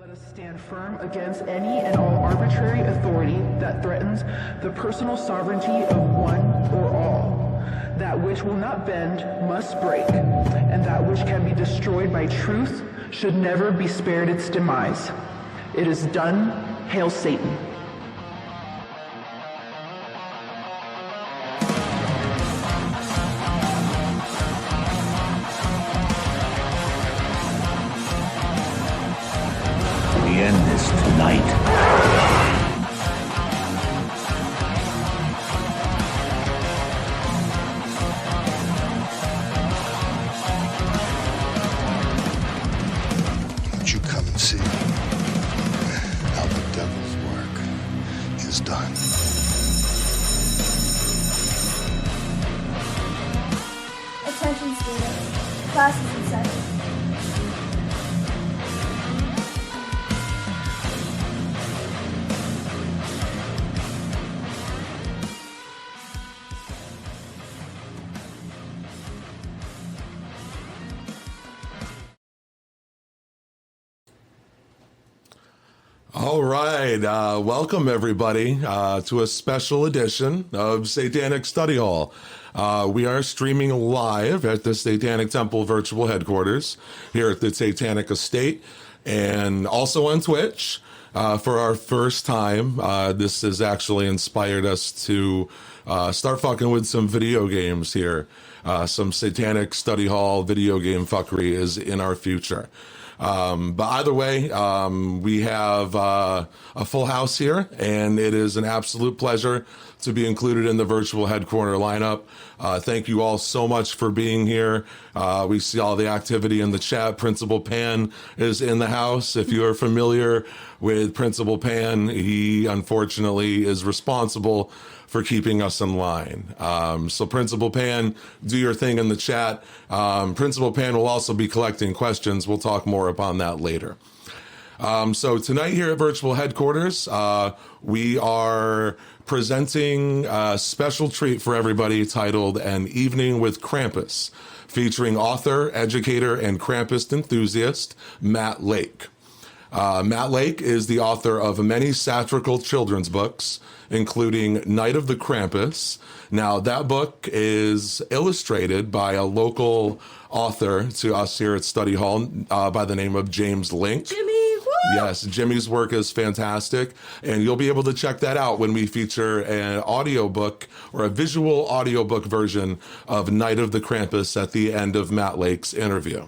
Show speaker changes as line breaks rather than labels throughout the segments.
Let us stand firm against any and all arbitrary authority that threatens the personal sovereignty of one or all. That which will not bend must break, and that which can be destroyed by truth should never be spared its demise. It is done. Hail Satan.
We end this tonight.
Won't you come and see how the devil's work is done?
Attention students, class is in session.
All right, welcome everybody to a special edition of Satanic Study Hall. We are streaming live at the Satanic Temple virtual headquarters here at the Satanic Estate and also on Twitch for our first time. This has actually inspired us to start fucking with some video games here. Some Satanic Study Hall video game fuckery is in our future. But either way, we have a full house here, and it is an absolute pleasure to be included in the virtual headquarter lineup. Thank you all so much for being here. We see all the activity in the chat. Principal Pan is in the house. If you are familiar with Principal Pan, he unfortunately is responsible for keeping us in line. So Principal Pan, do your thing in the chat. Principal Pan will also be collecting questions. We'll talk more upon that later. So tonight here at Virtual Headquarters, we are presenting a special treat for everybody titled An Evening with Krampus, featuring author, educator, and Krampus enthusiast, Matt Lake. Matt Lake is the author of many satirical children's books, including Night of the Krampus. Now, that book is illustrated by a local author to us here at Study Hall by the name of James Link.
Jimmy, woo!
Yes, Jimmy's work is fantastic, and you'll be able to check that out when we feature an audiobook or a visual audiobook version of Night of the Krampus at the end of Matt Lake's interview.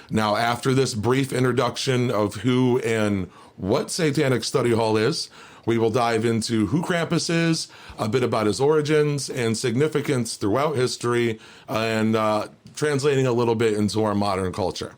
Now, after this brief introduction of who and what Satanic Study Hall is, we will dive into who Krampus is, a bit about his origins and significance throughout history, and translating a little bit into our modern culture.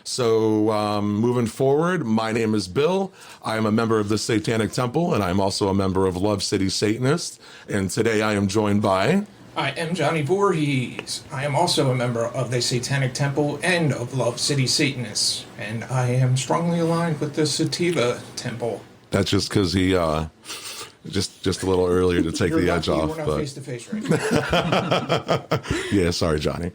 So moving forward, my name is Bill. I am a member of the Satanic Temple, and I'm also a member of Love City Satanists. And today I am joined by...
I am Johnny Voorhees. I am also a member of the Satanic Temple and of Love City Satanists. And I am strongly aligned with the Sativa Temple.
That's just because he, just a little earlier to take the edge off.
We're not face to face right now.
Yeah, sorry, Johnny.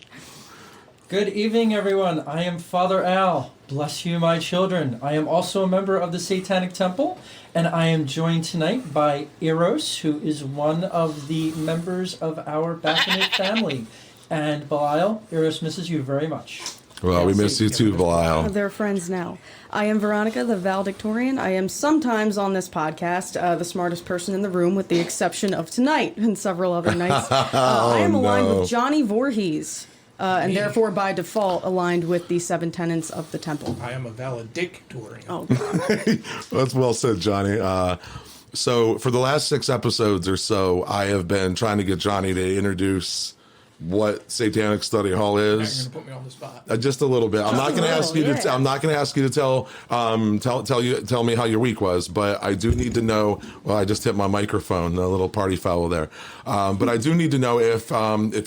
Good evening, everyone. I am Father Al. Bless you, my children. I am also a member of the Satanic Temple, and I am joined tonight by Eros, who is one of the members of our Baphomet family. And Belial, Eros misses you very much.
Well, we miss you too, Belial.
They're friends now. I am Veronica, the valedictorian. I am sometimes on this podcast the smartest person in the room, with the exception of tonight and several other nights. I am aligned with Johnny Voorhees, and therefore by default aligned with the 7 tenets of the temple.
I am a valedictorian.
Oh, God.
That's well said, Johnny. So for the last 6 episodes or so, I have been trying to get Johnny to introduce what Satanic Study Hall is.
You're gonna put me on the spot.
Just a little bit. I'm not going to ask you to. I'm not going to ask you to tell me how your week was, but I do need to know. Well, I just hit my microphone, a little party foul there. But I do need to know if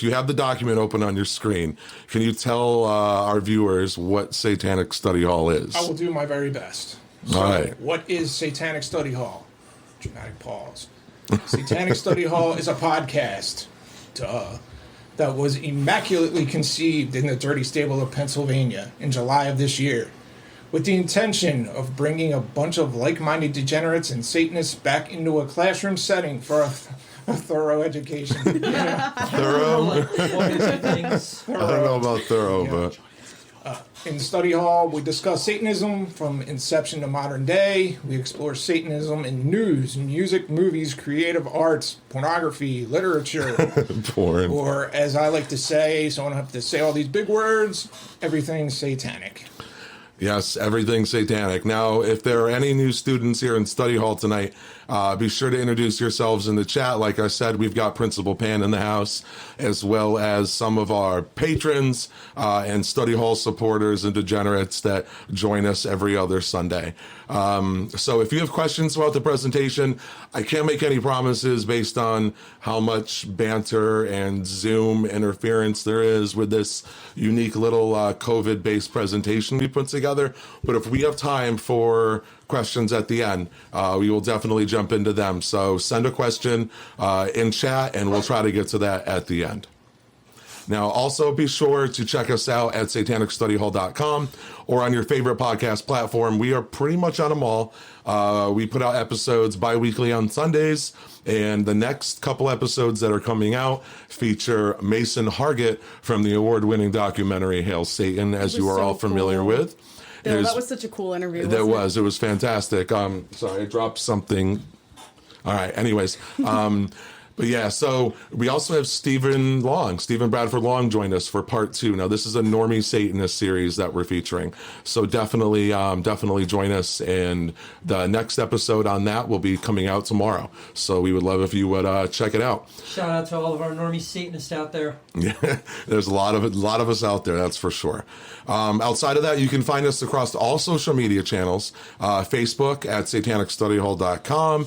you have the document open on your screen, can you tell our viewers what Satanic Study Hall is?
I will do my very best. So,
all right.
What is Satanic Study Hall? Dramatic pause. Satanic Study Hall is a podcast. Duh. That was immaculately conceived in the dirty stable of Pennsylvania in July of this year. with the intention of bringing a bunch of like-minded degenerates and Satanists back into a classroom setting for a thorough education.
Thorough?
One or two things.
I don't know about thorough, but...
In Study Hall, we discuss Satanism from inception to modern day. We explore Satanism in news, music, movies, creative arts, pornography, literature.
Porn.
Or, as I like to say, so I don't have to say all these big words, everything's satanic.
Yes, everything's satanic. Now, if there are any new students here in Study Hall tonight, be sure to introduce yourselves in the chat. Like I said, we've got Principal Pan in the house, as well as some of our patrons and Study Hall supporters and degenerates that join us every other Sunday. So if you have questions about the presentation, I can't make any promises based on how much banter and Zoom interference there is with this unique little COVID-based presentation we put together. But if we have time for questions at the end, we will definitely jump into them. So send a question in chat, and we'll try to get to that at the end. Now, also be sure to check us out at satanicstudyhall.com or on your favorite podcast platform. We are pretty much on them all. We put out episodes bi-weekly on Sundays, and the next couple episodes that are coming out feature Mason Hargett from the award-winning documentary Hail Satan, as you are
so
all familiar
cool.
with.
Bill, that was such a cool interview.
It was fantastic. Sorry, I dropped something. All right. Anyways, but yeah, so we also have Stephen Bradford Long joined us for part 2. Now, this is a Normie Satanist series that we're featuring. So definitely join us. And the next episode on that will be coming out tomorrow. So we would love if you would check it out.
Shout out to all of our Normie Satanists out there.
Yeah, there's a lot of us out there, that's for sure. Outside of that, you can find us across all social media channels. Facebook at satanicstudyhall.com.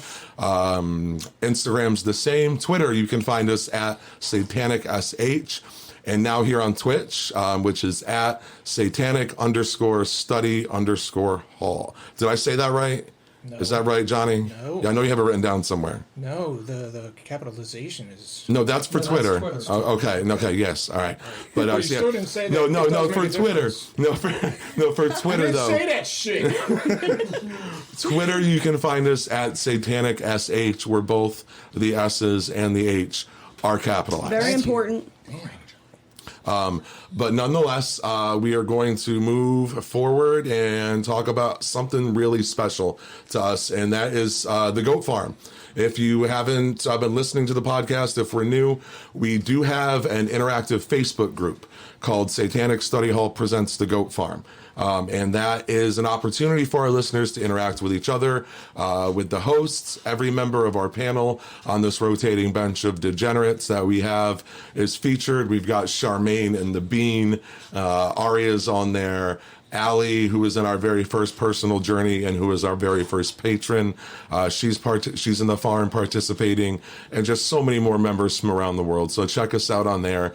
Instagram's the same. Twitter, you can find us at Satanic SH. And now here on Twitch, which is at Satanic_study_hall. Did I say that right?
No.
Is that right, Johnny?
No.
Yeah, I know you have it written down somewhere.
No, the capitalization is...
No, that's for Twitter.
Twitter.
Okay, yes, all right. But
You still didn't say that.
no,
It doesn't
for
make a
Twitter.
difference.
No, for Twitter
I didn't
though.
say that shit.
Twitter, you can find us at Satanic SH, where both the S's and the H are capitalized.
Very important.
But nonetheless, we are going to move forward and talk about something really special to us, and that is the goat farm. If you haven't been listening to the podcast, if we're new, we do have an interactive Facebook group called Satanic Study Hall Presents the Goat Farm. And that is an opportunity for our listeners to interact with each other, with the hosts. Every member of our panel on this rotating bench of degenerates that we have is featured. We've got Charmaine and the Bean. Aria's on there. Allie, who was in our very first personal journey and who was our very first patron. She's in the farm participating, and just so many more members from around the world. So check us out on there.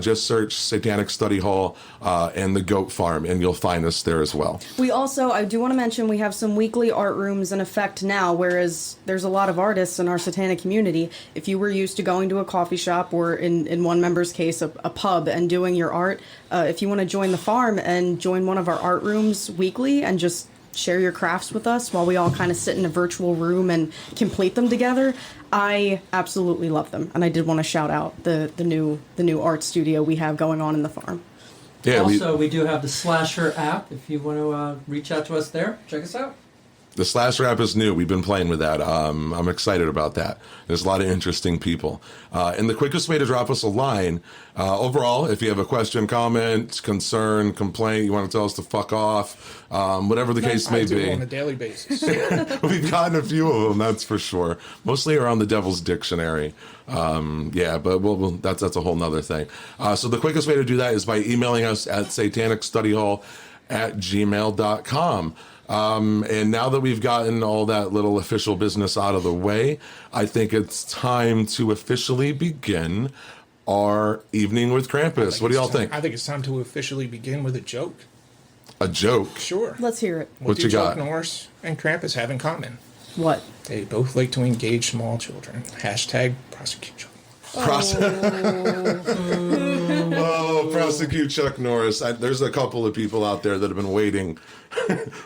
Just search Satanic Study Hall and the Goat Farm, and you'll find us there as well.
We also, I do want to mention, we have some weekly art rooms in effect now, whereas there's a lot of artists in our satanic community. If you were used to going to a coffee shop or, in one member's case, a pub and doing your art, if you want to join the farm and join one of our art rooms weekly and just share your crafts with us while we all kind of sit in a virtual room and complete them together, I absolutely love them. And I did want to shout out the new art studio we have going on in the farm.
Yeah,
Also, we do have the Slasher app. If you want to reach out to us there, check us out.
The Slasher app is new. We've been playing with that. I'm excited about that. There's a lot of interesting people. And the quickest way to drop us a line, overall, if you have a question, comment, concern, complaint, you want to tell us to fuck off, whatever the case may
I do
be.
on a daily basis.
We've gotten a few of them, that's for sure. Mostly around the Devil's Dictionary. Yeah, but that's a whole nother thing. So the quickest way to do that is by emailing us at satanicstudyhall@gmail.com. And now that we've gotten all that little official business out of the way, I think it's time to officially begin our Evening with Krampus. What do y'all think?
I think it's time to officially begin with a joke.
A joke?
Sure.
Let's hear it.
What you got?
Chuck Norris and Krampus have in common?
What?
They both like to engage small children. # prosecute children.
Prosecute Chuck Norris. There's a couple of people out there that have been waiting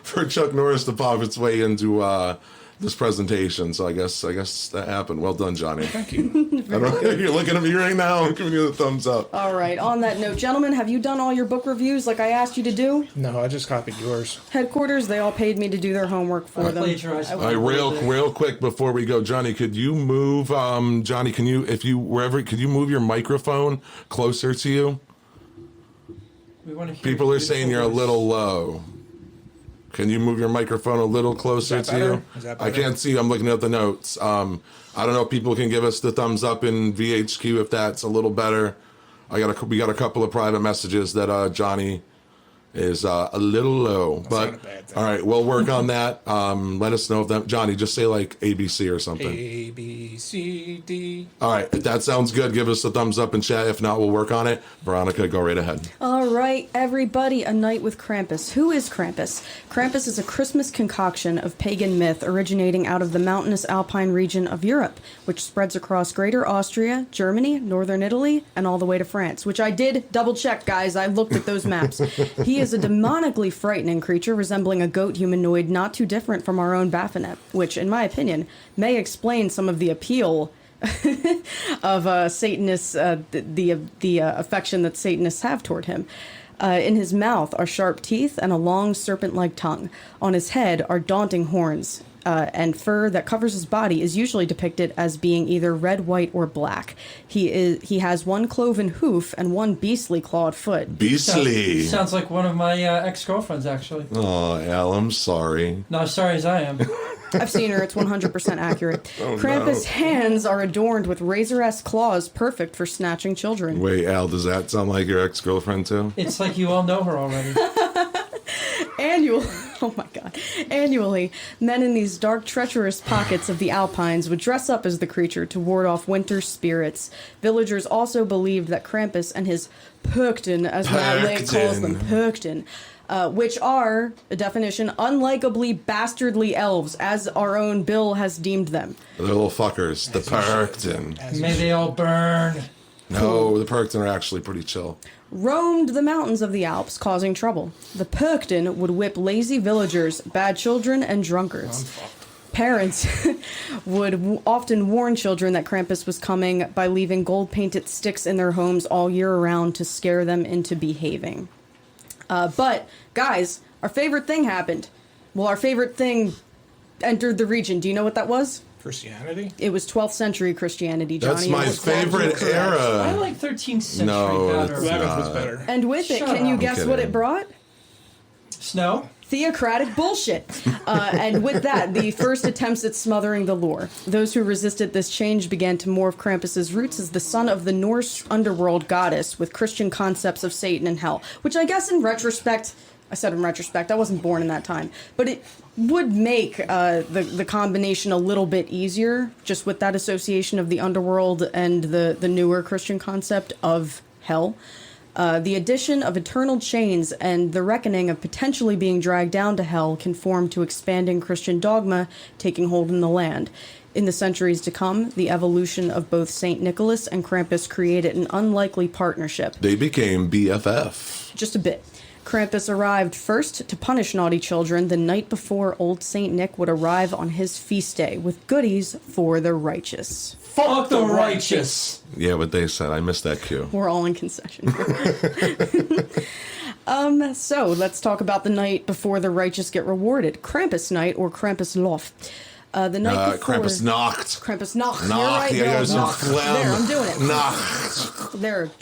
for Chuck Norris to pop its way into this presentation. So I guess that happened. Well done, Johnny.
Thank you.
You're looking at me right now. I'm giving you the thumbs up.
All right. On that note, gentlemen, have you done all your book reviews like I asked you to do?
No, I just copied yours.
Headquarters, they all paid me to do their homework for them.
Plagiarized.
All right, real quick before we go, Johnny, could you move? Johnny, could you move your microphone closer to you?
We want to hear
People are
your
saying you're a
voice.
little low. Can you move your microphone a little closer to you?
Is that
I
better?
can't see. I'm looking at the notes. I don't know if people can give us the thumbs up in VHQ if that's a little better. We got a couple of private messages that Johnny is a little low, but
not a bad thing.
all right, we'll work on that. Let us know if that, Johnny, just say like ABC or something.
A, B, C, D.
All right, if that sounds good, give us a thumbs up in chat. If not, we'll work on it. Veronica, go right ahead.
All right, everybody, A Night with Krampus. Who is Krampus? Krampus is a Christmas concoction of pagan myth originating out of the mountainous alpine region of Europe, which spreads across Greater Austria, Germany, Northern Italy, and all the way to France, which I did double check, guys. I looked at those maps. He is a demonically frightening creature resembling a goat humanoid not too different from our own Baphomet, which, in my opinion, may explain some of the appeal of Satanists, the affection that Satanists have toward him. In his mouth are sharp teeth and a long serpent-like tongue. On his head are daunting horns, and fur that covers his body is usually depicted as being either red, white, or black. He has one cloven hoof and one beastly clawed foot.
Beastly.
Sounds like one of my ex-girlfriends, actually.
Oh, Al, I'm sorry.
Not as sorry as I am.
I've seen her. It's 100% accurate.
Oh,
Krampus'
no.
hands are adorned with razor-esque claws, perfect for snatching children.
Wait, Al, does that sound like your ex-girlfriend too?
It's like you all know her already.
Annually, men in these dark, treacherous pockets of the Alpines would dress up as the creature to ward off winter spirits. Villagers also believed that Krampus and his Purkten, as Matt Lake calls them, Purkten, which are, a definition, unlikably bastardly elves, as our own Bill has deemed them.
The little fuckers, the Perkton.
May they all burn.
No, the Perkton are actually pretty chill.
Roamed the mountains of the Alps, causing trouble. The Purkten would whip lazy villagers, bad children, and drunkards. Parents would often warn children that Krampus was coming by leaving gold-painted sticks in their homes all year round to scare them into behaving. But, guys, our favorite thing happened. Well, our favorite thing entered the region. Do you know what that was?
Christianity?
It was 12th century Christianity, Johnny.
That's my
It was
favorite
correct.
I
era.
like 13th century
No,
better.
it's
11th was
not.
better.
And with it,
Shut
can you
up.
guess
I'm
what
kidding.
it brought?
Snow?
Theocratic bullshit. And with that, the first attempts at smothering the lore. Those who resisted this change began to morph Krampus's roots as the son of the Norse underworld goddess with Christian concepts of Satan and hell, which I guess in retrospect, I wasn't born in that time, but it would make the combination a little bit easier, just with that association of the underworld and the newer Christian concept of hell. The addition of eternal chains and the reckoning of potentially being dragged down to hell conform to expanding Christian dogma taking hold in the land. In the centuries to come, the evolution of both St. Nicholas and Krampus created an unlikely partnership.
They became BFF.
Just a bit. Krampus arrived first to punish naughty children the night before old St. Nick would arrive on his feast day with goodies for the righteous.
Fuck the righteous!
Yeah, what they said. I missed that cue.
We're all in concession. So let's talk about the night before the righteous get rewarded. Krampus night, or Krampus Lof. The night before...
Krampus knocked.
Krampus Nacht. You're
Knock.
right,
Yeah,
Bill.
there's some
Nacht.
phlegm.
There, I'm doing it.
Knocked.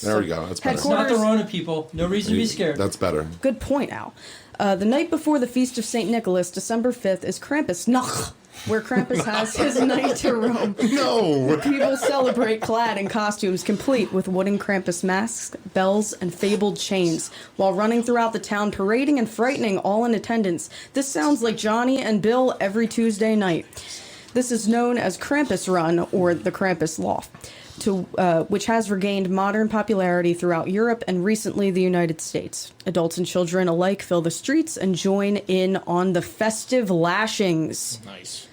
There
we go. That's better.
It's not the
Headquarters-
Rona, people. No reason to be scared.
That's better.
Good point, Al. The night before the Feast of St. Nicholas, December 5th, is Krampus Nacht, where Krampus has his night to roam.
No.
People celebrate clad in costumes complete with wooden Krampus masks, bells, and fabled chains, while running throughout the town parading and frightening all in attendance. This sounds like Johnny and Bill every Tuesday night. This is known as Krampus Run, or the Krampus Loft, which has regained modern popularity throughout Europe and recently the United States. Adults and children alike fill the streets and join in on the festive lashings.
Nice.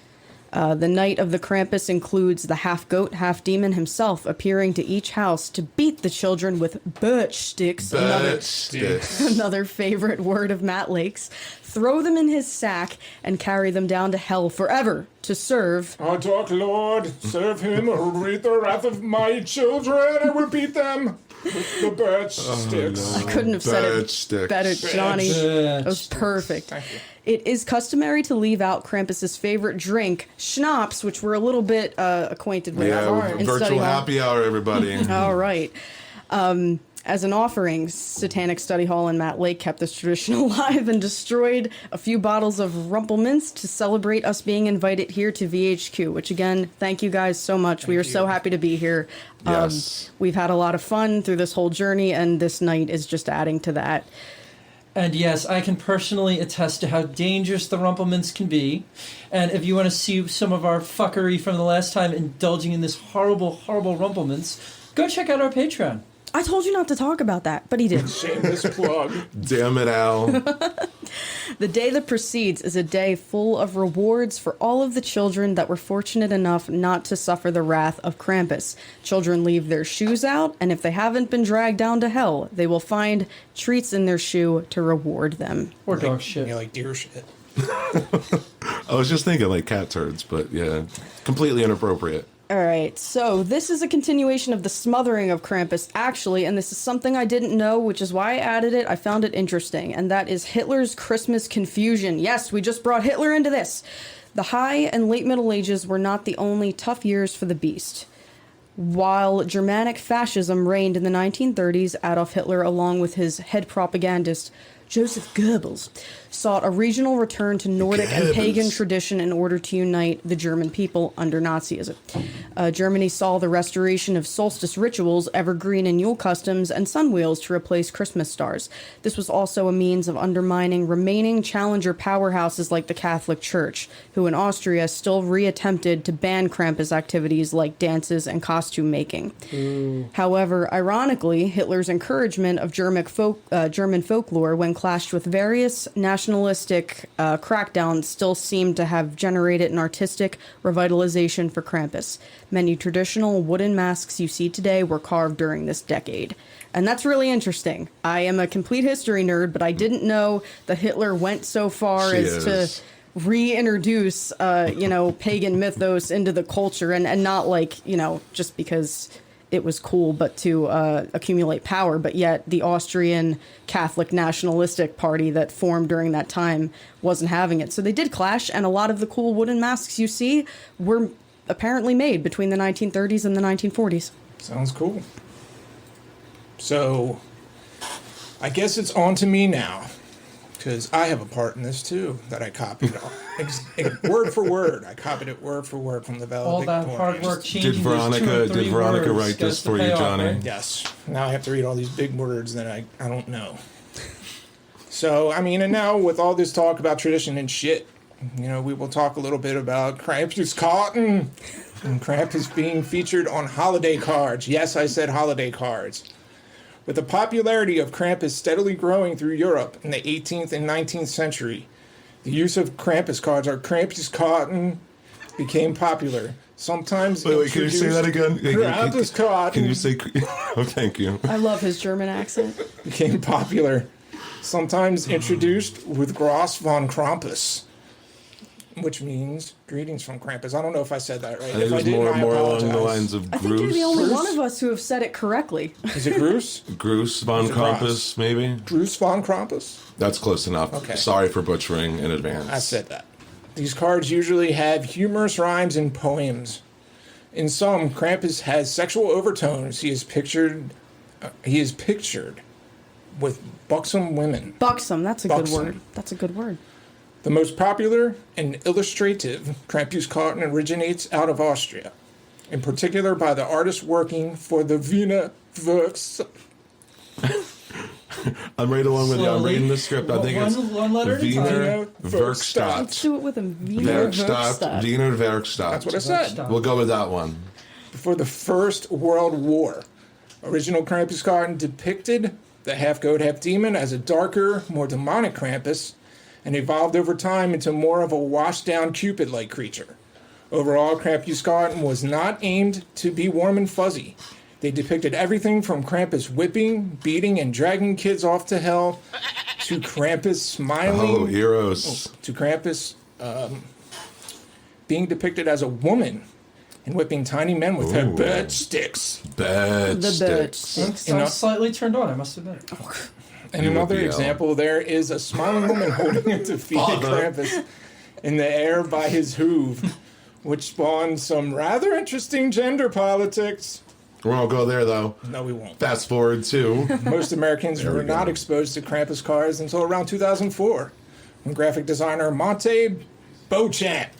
The night of the Krampus includes the half-goat, half-demon himself appearing to each house to beat the children with birch sticks, another favorite word of Matt Lake's, throw them in his sack, and carry them down to hell forever to serve.
Our dark lord, serve him or read the wrath of my children. I will beat them with the birch sticks.
I couldn't have said it better, Johnny. That was perfect.
Thank you.
It is customary to leave out Krampus's favorite drink, schnapps, which we're a little bit acquainted with.
Yeah,
in
virtual
Study Hall.
happy hour, everybody.
All right. As an offering, Satanic Study Hall and Matt Lake kept this tradition alive and destroyed a few bottles of Rumpelmints to celebrate us being invited here to VHQ, which again, thank you guys so much. We are so happy to be here.
Yes.
We've had a lot of fun through this whole journey, and this night is just adding to that.
And yes, I can personally attest to how dangerous the Rumpelmints can be. And if you want to see some of our fuckery from the last time indulging in this horrible, horrible Rumpelmints, go check out our Patreon.
I told you not to talk about that, but he did.
Shameless plug.
Damn it, Al.
The day that precedes is a day full of rewards for all of the children that were fortunate enough not to suffer the wrath of Krampus. Children leave their shoes out, and if they haven't been dragged down to hell, they will find treats in their shoe to reward them.
Or dog shit.
Yeah, like deer shit.
I was just thinking like cat turds, but yeah, completely inappropriate.
All right, so this is a continuation of the smothering of Krampus, actually, and this is something I didn't know, which is why I added it. I found it interesting, and that is Hitler's Christmas confusion. Yes, we just brought Hitler into this. The high and late Middle Ages were not the only tough years for the beast. While Germanic fascism reigned in the 1930s, Adolf Hitler, along with his head propagandist, Joseph Goebbels, sought a regional return to Nordic and pagan tradition in order to unite the German people under Nazism. Germany saw the restoration of solstice rituals, evergreen and Yule customs, and sun wheels to replace Christmas stars. This was also a means of undermining remaining challenger powerhouses like the Catholic Church, who in Austria still reattempted to ban Krampus activities like dances and costume making. However, ironically, Hitler's encouragement of German folklore, when clashed with various nationalistic crackdowns, still seemed to have generated an artistic revitalization for Krampus. Many traditional wooden masks you see today were carved during this decade. And that's really interesting. I am a complete history nerd, but I didn't know that Hitler went so far to reintroduce, pagan mythos into the culture, and not like, just because it was cool, but to accumulate power. But yet the Austrian Catholic nationalistic party that formed during that time wasn't having it. So they did clash, and a lot of the cool wooden masks you see were apparently made between the 1930s and the 1940s.
Sounds cool. So, I guess it's on to me now, because I have a part in this too that I copied word for word. I copied it word for word from the valedictorian.
All that hard work changing
Did Veronica write this for you, Johnny?
Right?
Yes. Now I have to read all these big words that I don't know. So, and now with all this talk about tradition and shit, we will talk a little bit about Krampus cotton and Krampus being featured on holiday cards. Yes, I said holiday cards. With the popularity of Krampus steadily growing through Europe in the 18th and 19th century, the use of Krampus cards, or Krampus cotton, became popular. Sometimes
Wait, can you say that again?
Krampus cotton.
Can you say... Oh, thank you.
I love his German accent.
Became popular. Sometimes introduced with Gross von Krampus, which means greetings from Krampus. I don't know if I said that right.
I think it was more along the lines of
I think you're the
Gruß.
only one of us who have said it correctly.
Is it Gruß?
Gruß von
Is it
Krampus,
Gross?
maybe?
Gruß von Krampus?
That's close enough.
Okay.
Sorry for butchering in advance.
I said that. These cards usually have humorous rhymes and poems. In some, Krampus has sexual overtones. He is pictured with buxom women.
Buxom, that's a
Buxom.
good word. That's a good word.
The most popular and illustrative Krampus cotton originates out of Austria, in particular by the artists working for the Wiener Works.
I'm right along with you. I'm
Slowly.
reading the script. I think it's
one letter at a time.
Wiener
Let's
Werkstatt.
do it with him. Wiener Werkstatt.
Wiener Werkstatt.
That's what I said.
We'll go with that one.
Before the First World War, original Krampus cotton depicted the half-goat, half-demon as a darker, more demonic Krampus, and evolved over time into more of a washed-down Cupid-like creature. Overall, Krampusgarten was not aimed to be warm and fuzzy. They depicted everything from Krampus whipping, beating, and dragging kids off to hell, to Krampus smiling.
Oh, Eros.
To Krampus being depicted as a woman and whipping tiny men with her bird sticks.
Bird sticks.
So I'm slightly turned on, I must admit.
And another example, there is a smiling woman holding a defeated Krampus in the air by his hoof, which spawned some rather interesting gender politics.
We won't go there, though.
No, we won't.
Fast forward to...
Most Americans were not exposed to Krampus cards until around 2004, when graphic designer Monte Beauchamp,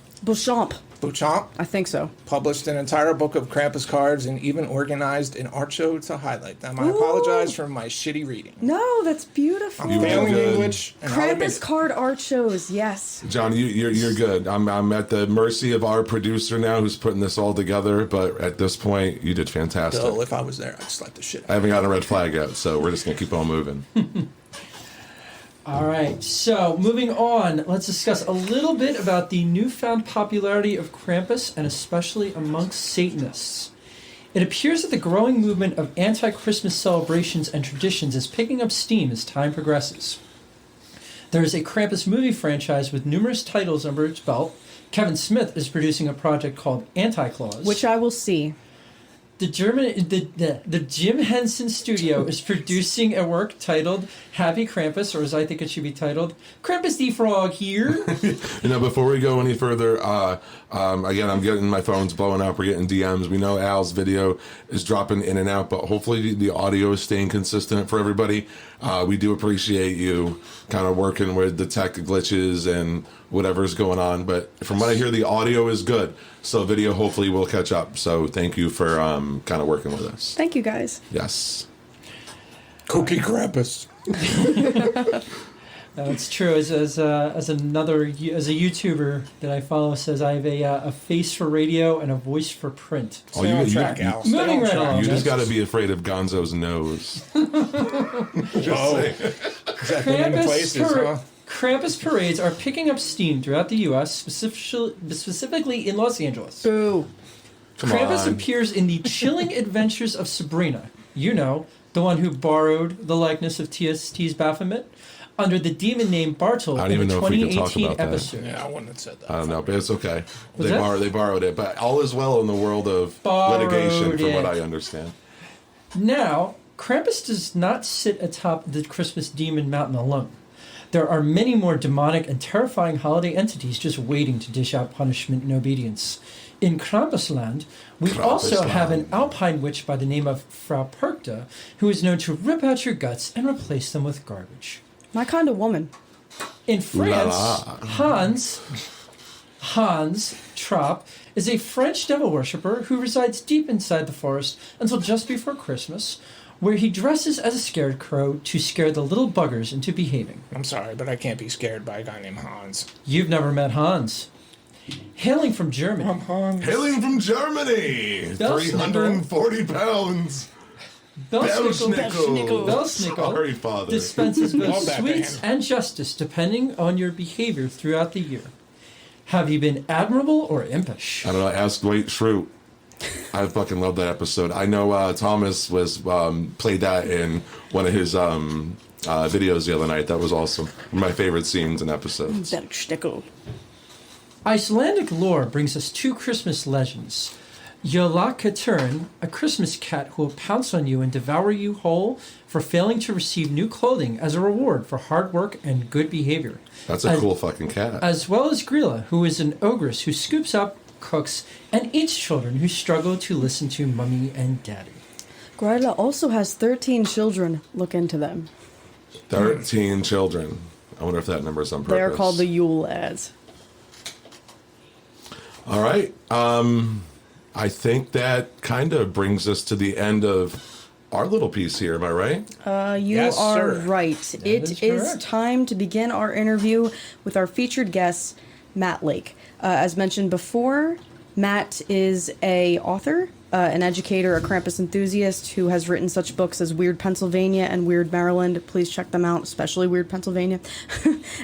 I think so,
published an entire book of Krampus cards and even organized an art show to highlight them. I apologize for my shitty reading.
No, that's beautiful.
I'm failing English. And
Krampus card art shows, yes.
John, you're good. I'm at the mercy of our producer now, who's putting this all together. But at this point, you did fantastic.
Bill, if I was there, I'd slap the shit out.
I haven't gotten a red flag yet, so we're just gonna keep on moving.
All right, so moving on, let's discuss a little bit about the newfound popularity of Krampus, and especially amongst Satanists. It appears that the growing movement of anti-Christmas celebrations and traditions is picking up steam as time progresses. There is a Krampus movie franchise with numerous titles under its belt. Kevin Smith is producing a project called Anti-Claus,
Which I will see.
The Jim Henson Studio is producing a work titled Happy Krampus, or as I think it should be titled, Krampus the Frog here.
Before we go any further, again, I'm getting my phone's blowing up. We're getting DMs. We know Al's video is dropping in and out, but hopefully the audio is staying consistent for everybody. We do appreciate you kind of working with the tech glitches and whatever's going on. But from what I hear, the audio is good. So video hopefully will catch up. So thank you for kind of working with us.
Thank you, guys.
Yes.
Cookie Krampus.
It's true. As a YouTuber that I follow says, I have a face for radio and a voice for print.
Stay on track, Al.
Moving right on.
You just got to be afraid of Gonzo's nose.
Krampus parades are picking up steam throughout the U.S., specifically in Los Angeles.
Boo.
Krampus appears in The Chilling Adventures of Sabrina. You know, the one who borrowed the likeness of TST's Baphomet, under the demon named Bartle in the 2018 episode.
Yeah, I wouldn't have said that.
I don't know, but it's okay. They borrowed it, but all is well in the world of litigation, from what I understand.
Now, Krampus does not sit atop the Christmas demon mountain alone. There are many more demonic and terrifying holiday entities just waiting to dish out punishment and obedience. In Krampusland, we also have an alpine witch by the name of Frau Perkta, who is known to rip out your guts and replace them with garbage.
My kind of woman.
In France, Hans Trapp is a French devil worshipper who resides deep inside the forest until just before Christmas, where he dresses as a scarecrow to scare the little buggers into behaving.
I'm sorry, but I can't be scared by a guy named Hans.
You've never met Hans. Hailing from Germany.
Hailing from Germany! 340 pounds!
Belsnickel
Sorry, Father.
dispenses both sweets and justice depending on your behavior throughout the year. Have you been admirable or impish?
I don't know, ask Dwight Schrute. I fucking love that episode. I know Thomas was played that in one of his videos the other night. That was awesome. One of my favorite scenes and episodes.
Icelandic lore brings us two Christmas legends. Jólakatern, a Christmas cat who will pounce on you and devour you whole for failing to receive new clothing as a reward for hard work and good behavior.
That's a cool fucking cat.
As well as Grilla, who is an ogress who scoops up, cooks, and eats children who struggle to listen to Mummy and Daddy.
Grilla also has 13 children. Look into them.
13 children. I wonder if that number is on purpose.
They are called the Yule lads.
All right. I think that kind of brings us to the end of our little piece here. Am I right?
You
Yes,
are
sir.
right. It is time to begin our interview with our featured guest, Matt Lake. As mentioned before, Matt is a author, an educator, a Krampus enthusiast who has written such books as Weird Pennsylvania and Weird Maryland. Please check them out, especially Weird Pennsylvania,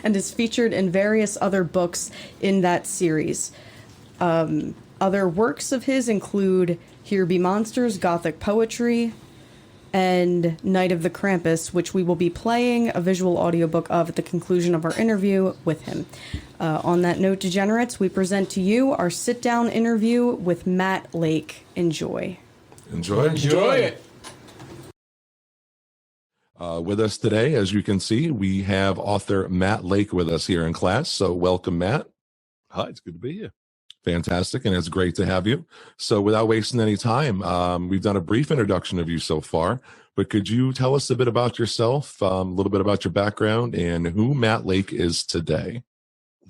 and is featured in various other books in that series. Other works of his include Here Be Monsters, Gothic Poetry, and Night of the Krampus, which we will be playing a visual audiobook of at the conclusion of our interview with him. On that note, degenerates, we present to you our sit-down interview with Matt Lake. Enjoy.
Enjoy it. With us today, as you can see, we have author Matt Lake with us here in class. So welcome, Matt.
Hi, it's good to be here.
Fantastic, and it's great to have you. So without wasting any time, we've done a brief introduction of you so far, but could you tell us a bit about yourself, a little bit about your background, and who Matt Lake is today?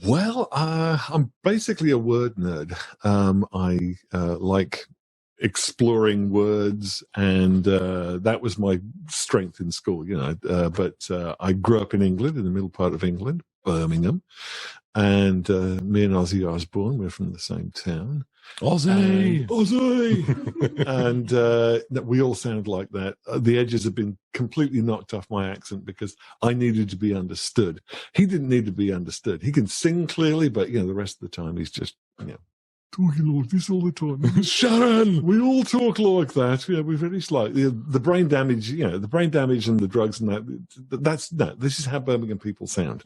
Well, I'm basically a word nerd. I like exploring words, and that was my strength in school, but I grew up in England, in the middle part of England, Birmingham. And me and Ozzy Osbourne, we're from the same town.
Ozzy!
And we all sound like that. The edges have been completely knocked off my accent because I needed to be understood. He didn't need to be understood. He can sing clearly, but, the rest of the time he's just, talking like this all the time.
Sharon!
We all talk like that. Yeah, we're very slight. The brain damage, the brain damage and the drugs and this is how Birmingham people sound.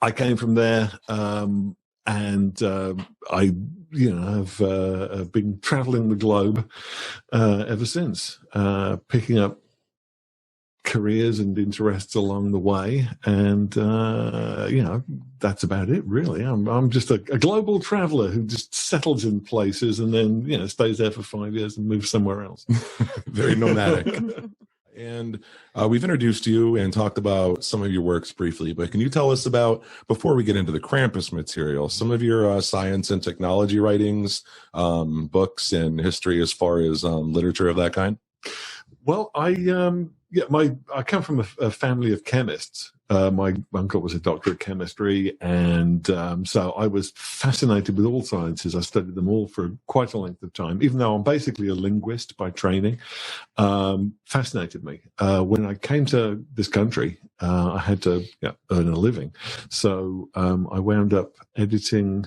I came from there, and I, have been traveling the globe ever since, picking up careers and interests along the way, and that's about it, really. I'm just a global traveler who just settles in places and then stays there for 5 years and moves somewhere else.
Very nomadic. And we've introduced you and talked about some of your works briefly, but can you tell us about, before we get into the Krampus material, some of your science and technology writings, books, and history as far as literature of that kind?
Well, I come from a family of chemists. My uncle was a doctor of chemistry, and so I was fascinated with all sciences. I studied them all for quite a length of time, even though I'm basically a linguist by training. Fascinated me. When I came to this country, I had to earn a living. So I wound up editing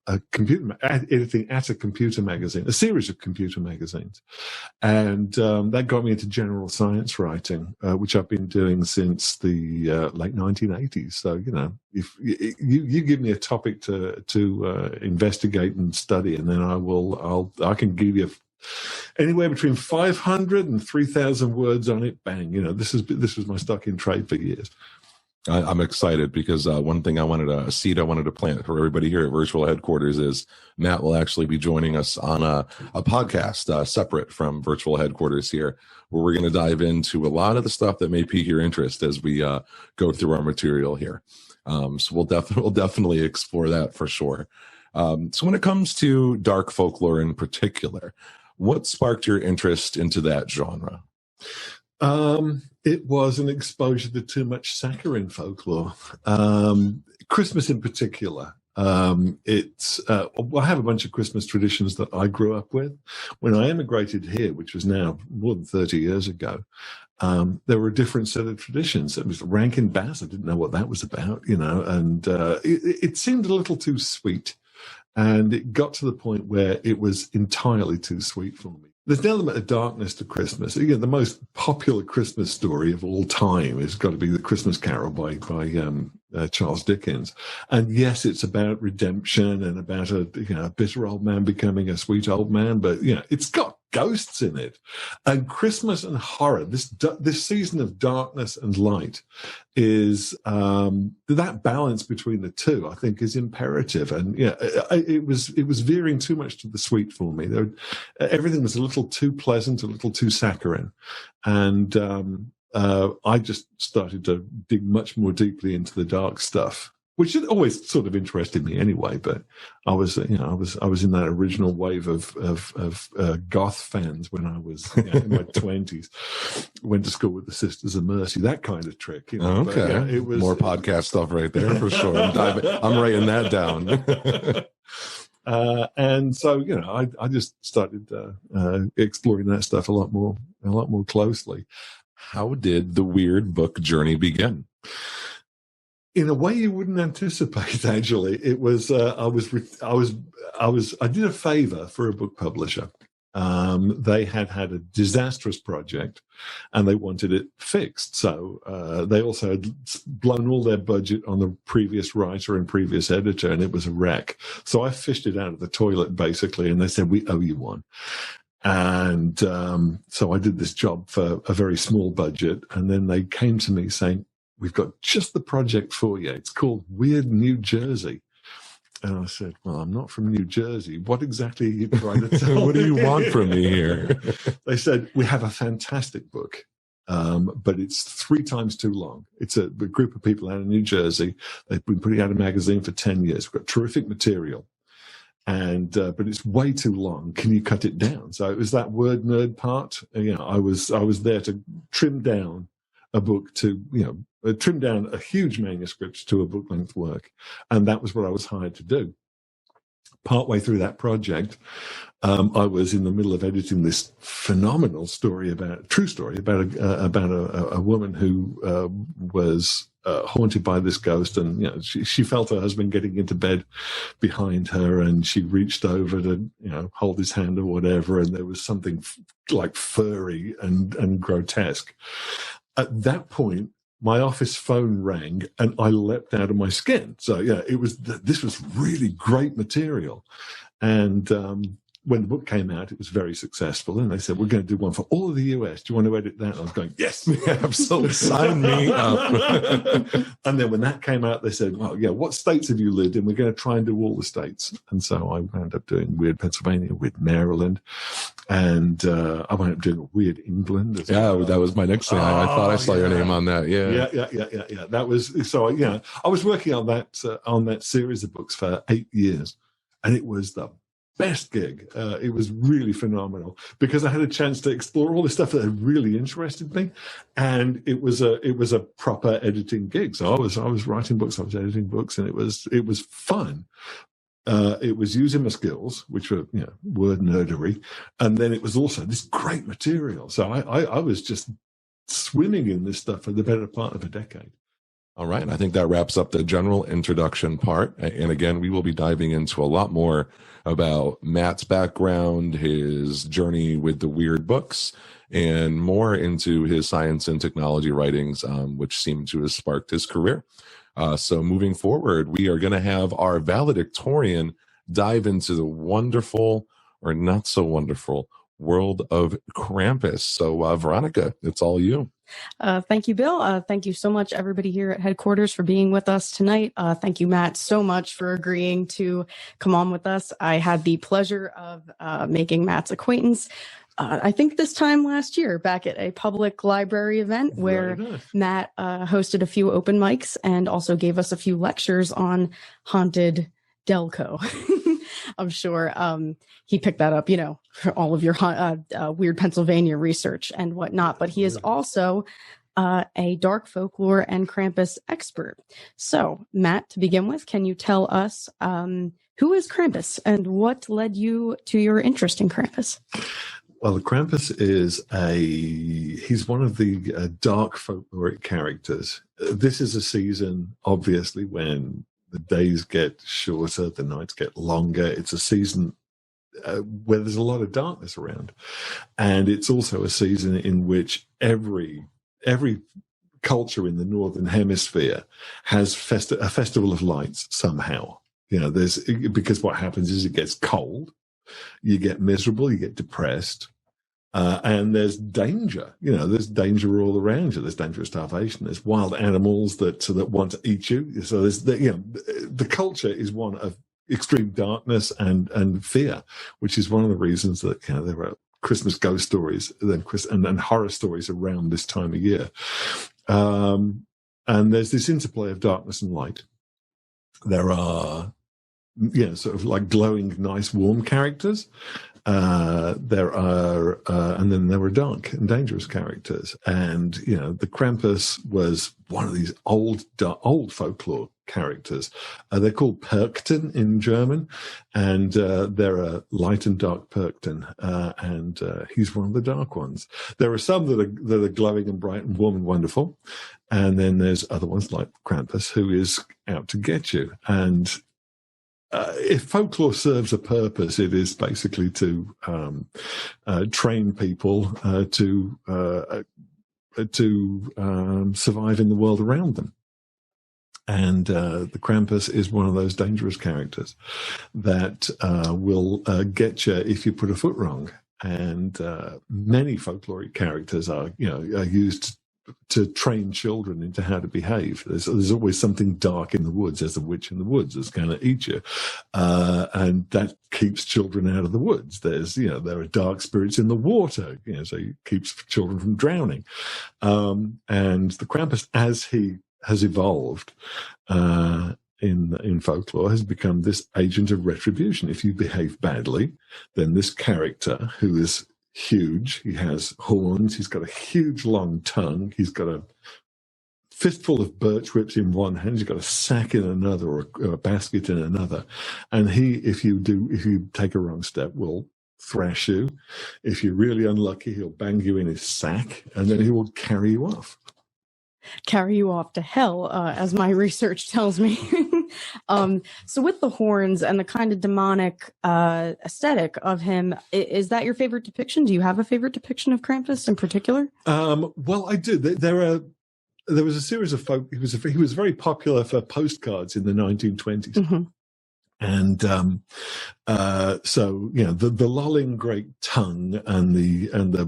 editing at a computer magazine, a series of computer magazines. And that got me into general science writing, which I've been doing since the late 1980s. So, if you give me a topic to investigate and study, and then I can give you anywhere between 500 and 3,000 words on it. Bang, this was my stock in trade for years.
I'm excited because one thing I wanted to plant for everybody here at Virtual Headquarters is Matt will actually be joining us on a podcast separate from Virtual Headquarters here, where we're going to dive into a lot of the stuff that may pique your interest as we go through our material here. So we'll definitely explore that for sure. So when it comes to dark folklore in particular, what sparked your interest into that genre?
It was an exposure to too much saccharine folklore. Christmas in particular. I have a bunch of Christmas traditions that I grew up with. When I immigrated here, which was now more than 30 years ago, there were a different set of traditions. It was Rankin Bass. I didn't know what that was about, and it seemed a little too sweet. And it got to the point where it was entirely too sweet for me. There's an element of darkness to Christmas. The most popular Christmas story of all time has got to be The Christmas Carol by Charles Dickens. And yes, it's about redemption and about a bitter old man becoming a sweet old man, but it's got ghosts in it. And Christmas and horror, this season of darkness and light, is that balance between the two, I think, is imperative. And it was veering too much to the sweet for me. Everything was a little too pleasant, a little too saccharine, and I just started to dig much more deeply into the dark stuff, which had always sort of interested me anyway. But I was in that original wave of goth fans when I was in my 20s. Went to school with the Sisters of Mercy, that kind of trick.
Okay, but, it was more podcast stuff right there for sure. I'm writing that down.
And so, I just started exploring that stuff a lot more closely.
How did the weird book journey begin?
in a way you wouldn't anticipate. Actually, it was I did a favor for a book publisher. They had a disastrous project and they wanted it fixed. So they also had blown all their budget on the previous writer and previous editor, and it was a wreck. So I fished it out of the toilet, basically, and they said, we owe you one. And so I did this job for a very small budget. And then they came to me saying, we've got just the project for you. It's called Weird New Jersey. And I said, well, I'm not from New Jersey. What exactly are you trying to tell me?
What do you want from me here?
They said, we have a fantastic book, but it's 3 times too long. It's a group of people out of New Jersey. They've been putting out a magazine for 10 years. We've got terrific material. And but it's way too long. Can you cut it down? So it was that word nerd part. I was there to trim down a book to, trim down a huge manuscript to a book-length work. And that was what I was hired to do. Partway through that project, I was in the middle of editing this phenomenal story about a woman who was haunted by this ghost, and she felt her husband getting into bed behind her, and she reached over to hold his hand or whatever, and there was something like furry and grotesque. At that point, my office phone rang and I leapt out of my skin. So this was really great material. And when the book came out, it was very successful. And they said, we're going to do one for all of the US. Do you want to edit that? And I was going, yes, absolutely. Sign me up. And then when that came out, they said, well, what states have you lived in? We're going to try and do all the states. And so I wound up doing Weird Pennsylvania, Weird Maryland. And I wound up doing Weird England.
Well. That was my next thing. I thought I saw your name on that.
Yeah. That was, so, I was working on that series of books for 8 years. And it was the best gig. It was really phenomenal because I had a chance to explore all the stuff that had really interested me, and it was a proper editing gig. So I was writing books, I was editing books, and it was fun. It was using my skills, which were word nerdery, and then it was also this great material. So I was just swimming in this stuff for the better part of a decade.
All right. I think that wraps up the general introduction part. And again, we will be diving into a lot more about Matt's background, his journey with the weird books, and more into his science and technology writings, which seem to have sparked his career. So moving forward, we are going to have our valedictorian dive into the wonderful or not so wonderful world of Krampus. So Veronica, it's all you.
Thank you, Bill. Thank you so much, everybody here at headquarters, for being with us tonight. Thank you, Matt, so much for agreeing to come on with us. I had the pleasure of making Matt's acquaintance, I think this time last year, back at a public library event where Matt hosted a few open mics and also gave us a few lectures on haunted Delco. I'm sure he picked that up, for all of your weird Pennsylvania research and whatnot. But he is also a dark folklore and Krampus expert. So, Matt, to begin with, can you tell us who is Krampus and what led you to your interest in Krampus?
Well, Krampus he's one of the dark folkloric characters. This is a season, obviously, when the days get shorter, the nights get longer. It's a season where there's a lot of darkness around. And it's also a season in which every culture in the Northern Hemisphere has a festival of lights somehow. Because what happens is it gets cold, you get miserable, you get depressed, and there's danger. There's danger all around you. There's danger of starvation. There's wild animals that want to eat you. So there's the culture is one of extreme darkness and fear, which is one of the reasons that there are Christmas ghost stories and horror stories around this time of year. And there's this interplay of darkness and light. There are sort of like glowing, nice, warm characters. there are, and then there were dark and dangerous characters. And, the Krampus was one of these old folklore characters. They're called Perkten in German, and there are light and dark Perkten, and he's one of the dark ones. There are some that are glowing and bright and warm and wonderful, and then there's other ones like Krampus, who is out to get you. And if folklore serves a purpose, it is basically to train people to survive in the world around them. And the Krampus is one of those dangerous characters that will get you if you put a foot wrong. And many folkloric characters are used to train children into how to behave. There's always something dark in the woods. There's a witch in the woods that's going to eat you, and that keeps children out of the woods. There are dark spirits in the water, so it keeps children from drowning. And the Krampus, as he has evolved in folklore, has become this agent of retribution. If you behave badly, then this character, who is huge, he has horns, he's got a huge long tongue, he's got a fistful of birch whips in one hand, he's got a sack in another, or a basket in another, and if you take a wrong step, will thrash you. If you're really unlucky, he'll bang you in his sack, and then he will carry you off.
Carry you off to hell, as my research tells me. So with the horns and the kind of demonic aesthetic of him, is that your favorite depiction? Do you have a favorite depiction of Krampus in particular?
Well, I do. There was a series of folk. He was very popular for postcards in the 1920s. Mm-hmm. And so the lolling great tongue and the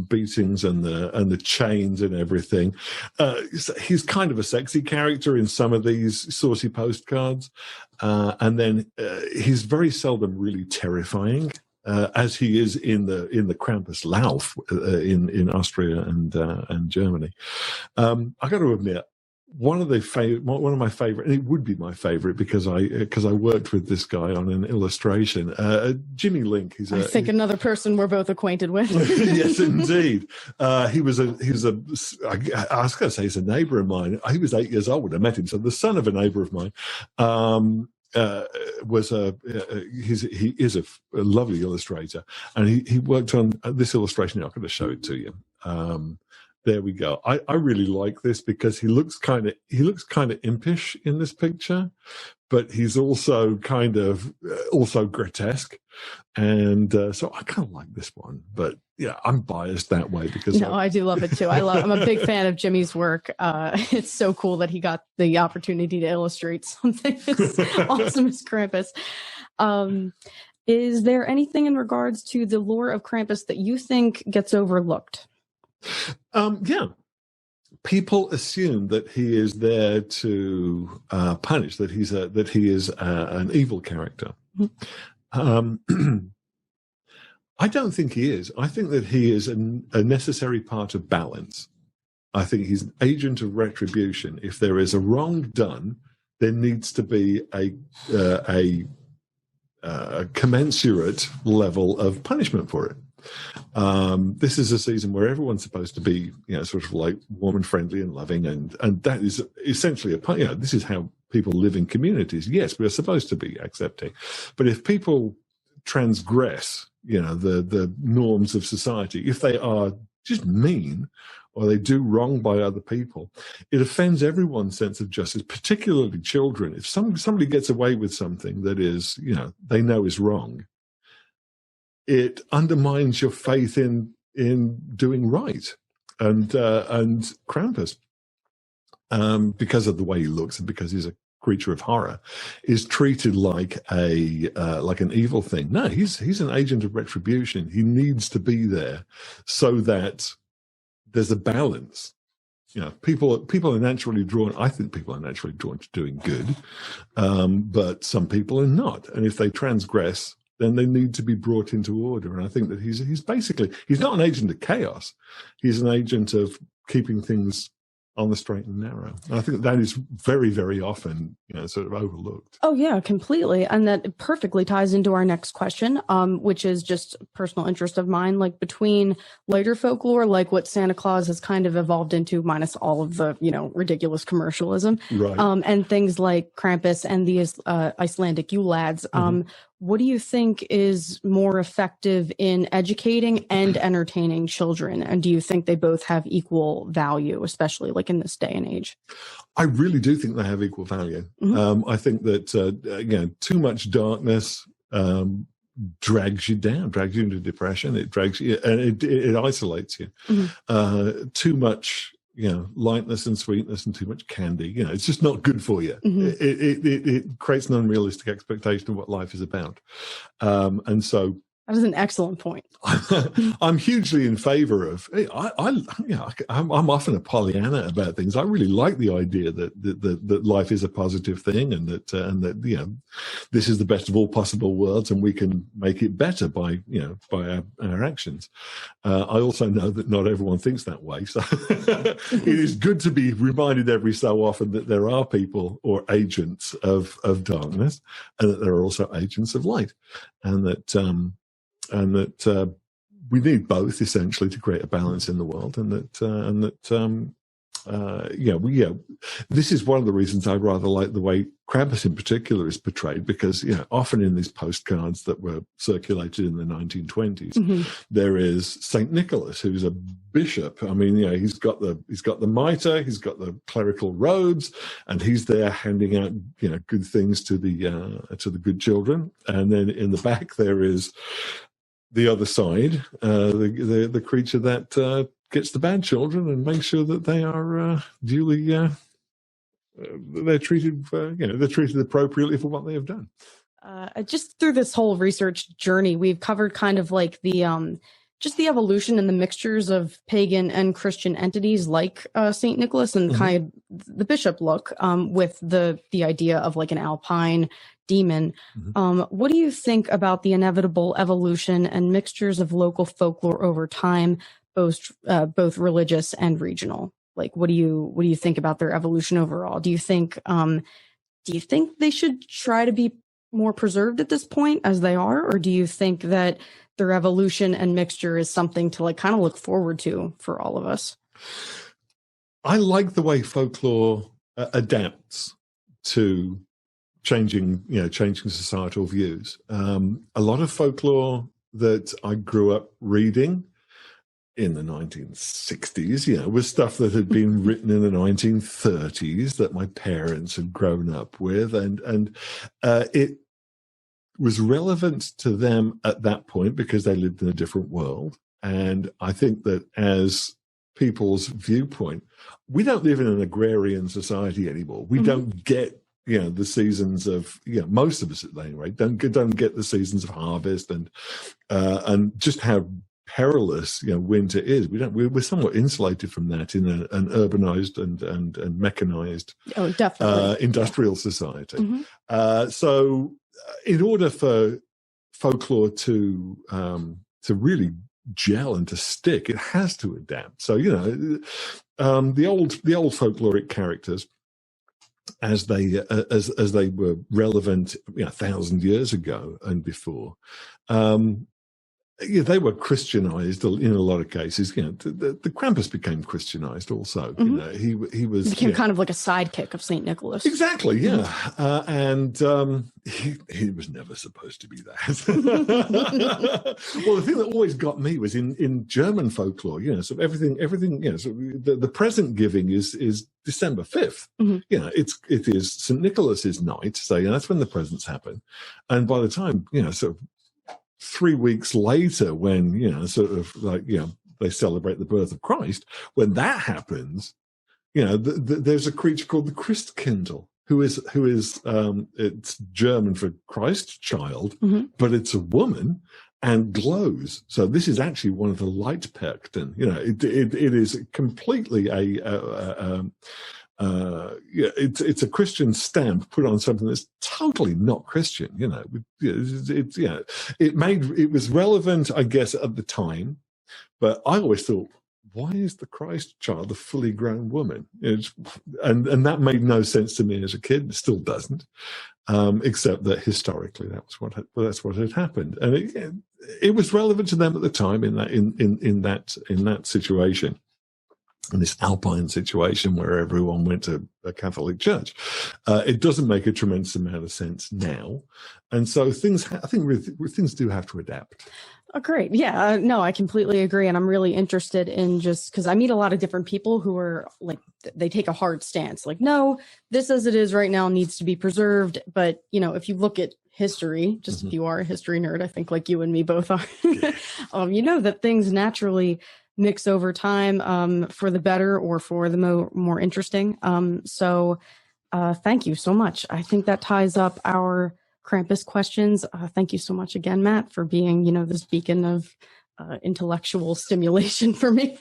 beatings and the chains and everything. He's kind of a sexy character in some of these saucy postcards, and then he's very seldom really terrifying, as he is in the Krampus Lauf in Austria and Germany. I got to admit, one of my favorite, and it would be my favorite because I worked with this guy on an illustration. Jimmy Link. I
think another person we're both acquainted with.
Yes, indeed. He was I was going to say he's a neighbor of mine. He was 8 years old when I met him. So the son of a neighbor of mine. He is a lovely illustrator, and he worked on this illustration. I'm going to show it to you. There we go. I really like this because he looks kind of impish in this picture, but he's also also grotesque, and so I kind of like this one. But yeah, I'm biased that way because
I do love it too. I'm a big fan of Jimmy's work. It's so cool that he got the opportunity to illustrate something as awesome as Krampus. Is there anything in regards to the lore of Krampus that you think gets overlooked?
Yeah. People assume that he is there to punish, that he is an evil character. I don't think he is. I think that he is a necessary part of balance. I think he's an agent of retribution. If there is a wrong done, there needs to be a commensurate level of punishment for it. This is a season where everyone's supposed to be, sort of like warm and friendly and loving, and that is essentially this is how people live in communities. Yes, we are supposed to be accepting, but if people transgress, the norms of society, if they are just mean or they do wrong by other people, it offends everyone's sense of justice, particularly children. If somebody gets away with something that is, they know is wrong, it undermines your faith in doing right. And Krampus, because of the way he looks and because he's a creature of horror, is treated like an evil thing. No, he's an agent of retribution. He needs to be there so that there's a balance. People are naturally drawn. I think people are naturally drawn to doing good, but some people are not. And if they transgress, then they need to be brought into order. And I think that he's not an agent of chaos. He's an agent of keeping things on the straight and narrow. And I think that is very, very often, sort of overlooked.
Oh, yeah, completely. And that perfectly ties into our next question, which is just personal interest of mine, like between later folklore, like what Santa Claus has kind of evolved into, minus all of the, ridiculous commercialism,
right.
And things like Krampus and the Icelandic Yule lads. What do you think is more effective in educating and entertaining children? And do you think they both have equal value, especially like in this day and age?
I really do think they have equal value. I think that, too much darkness drags you down, drags you into depression. It drags you, and it isolates you. Too much, lightness and sweetness and too much candy, it's just not good for you. It creates an unrealistic expectation of what life is about. And so
that is an excellent point.
I'm hugely in favor of. I'm often a Pollyanna about things. I really like the idea that life is a positive thing, and that this is the best of all possible worlds, and we can make it better by our actions. I also know that not everyone thinks that way, so it is good to be reminded every so often that there are people or agents of darkness, and that there are also agents of light, and that we need both essentially to create a balance in the world, this is one of the reasons I rather like the way Krampus in particular is portrayed, because often in these postcards that were circulated in the 1920s, there is Saint Nicholas, who's a bishop. I mean, he's got the mitre, he's got the clerical robes, and he's there handing out good things to the good children. And then in the back there is the other side, the creature that gets the bad children and makes sure that they are duly they're treated appropriately for what they have done.
Just through this whole research journey, we've covered kind of like the just the evolution and the mixtures of pagan and Christian entities like Saint Nicholas, and kind of the bishop look with the idea of like an alpine demon. What do you think about the inevitable evolution and mixtures of local folklore over time, both religious and regional? Like, what do you think about their evolution overall? Do you think they should try to be more preserved at this point as they are, or do you think that their evolution and mixture is something to like kind of look forward to for all of us?
I like the way folklore adapts to changing societal views. A lot of folklore that I grew up reading in the 1960s, was stuff that had been written in the 1930s that my parents had grown up with, and it was relevant to them at that point because they lived in a different world. And I think that as people's viewpoint, we don't live in an agrarian society anymore. We don't get the seasons of most of us at any rate don't get the seasons of harvest and just how perilous winter is. We're somewhat insulated from that in an urbanized and mechanized industrial society. So in order for folklore to really gel and to stick, it has to adapt. So the old folkloric characters, as they were relevant 1,000 years ago and before, they were Christianized in a lot of cases. The Krampus became Christianized also. He became
kind of like a sidekick of Saint Nicholas.
Exactly, yeah. And he was never supposed to be that. Well, the thing that always got me was in German folklore. So everything. So the present giving is December 5th. It is Saint Nicholas's night. So that's when the presents happen. And by the time 3 weeks later, when they celebrate the birth of Christ, when that happens, there's a creature called the Christkindl, who is it's German for Christ child, but it's a woman and glows. So this is actually one of the Leitperkten. It is completely it's a Christian stamp put on something that's totally not Christian. It was relevant, I guess, at the time, but I always thought why is the Christ child a fully grown woman? And that made no sense to me as a kid. It still doesn't, except that historically that's what had happened, and it was relevant to them at the time in that situation. In this Alpine situation where everyone went to a Catholic church, it doesn't make a tremendous amount of sense now, and so things do have to adapt.
Oh, great. Yeah, no, I completely agree. And I'm really interested in, just because I meet a lot of different people who are like, they take a hard stance, like, no, this as it is right now needs to be preserved. But, if you look at history, just if you are a history nerd, I think like you and me both are, that things naturally mix over time, for the better or for the more interesting. So thank you so much. I think that ties up our Krampus questions. Thank you so much again, Matt, for being, this beacon of intellectual stimulation for me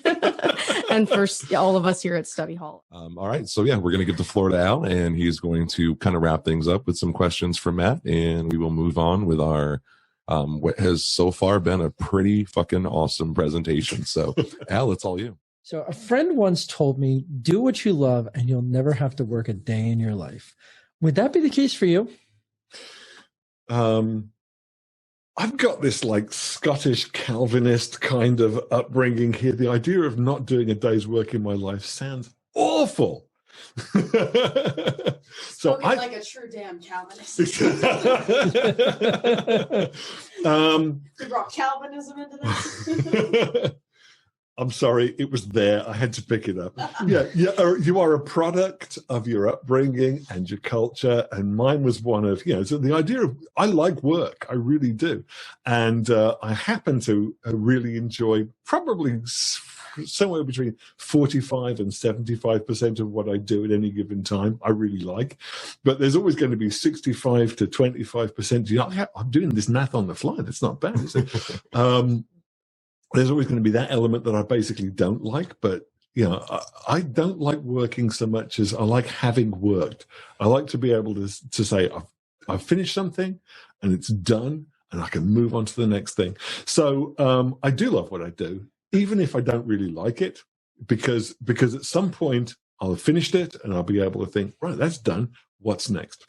and for all of us here at Study Hall.
All right. So, we're going to give the floor to Al, and he's going to kind of wrap things up with some questions for Matt, and we will move on with our what has so far been a pretty fucking awesome presentation. So, Al, it's all you.
So a friend once told me, do what you love and you'll never have to work a day in your life. Would that be the case for you?
I've got this like Scottish Calvinist kind of upbringing here. The idea of not doing a day's work in my life sounds awful. So
I like a true damn Calvinist. You brought Calvinism into this.
I'm sorry, it was there. I had to pick it up. You are a product of your upbringing and your culture, and mine was one of, so the idea of, I like work, I really do. And I happen to really enjoy probably somewhere between 45 and 75% of what I do at any given time, I really like. But there's always going to be 65 to 25%. I'm doing this math on the fly. That's not bad, is it? There's always going to be that element that I basically don't like, but I don't like working so much as I like having worked. I like to be able to say I've finished something and it's done and I can move on to the next thing. So I do love what I do, even if I don't really like it, because at some point I'll have finished it and I'll be able to think, right, that's done. What's next?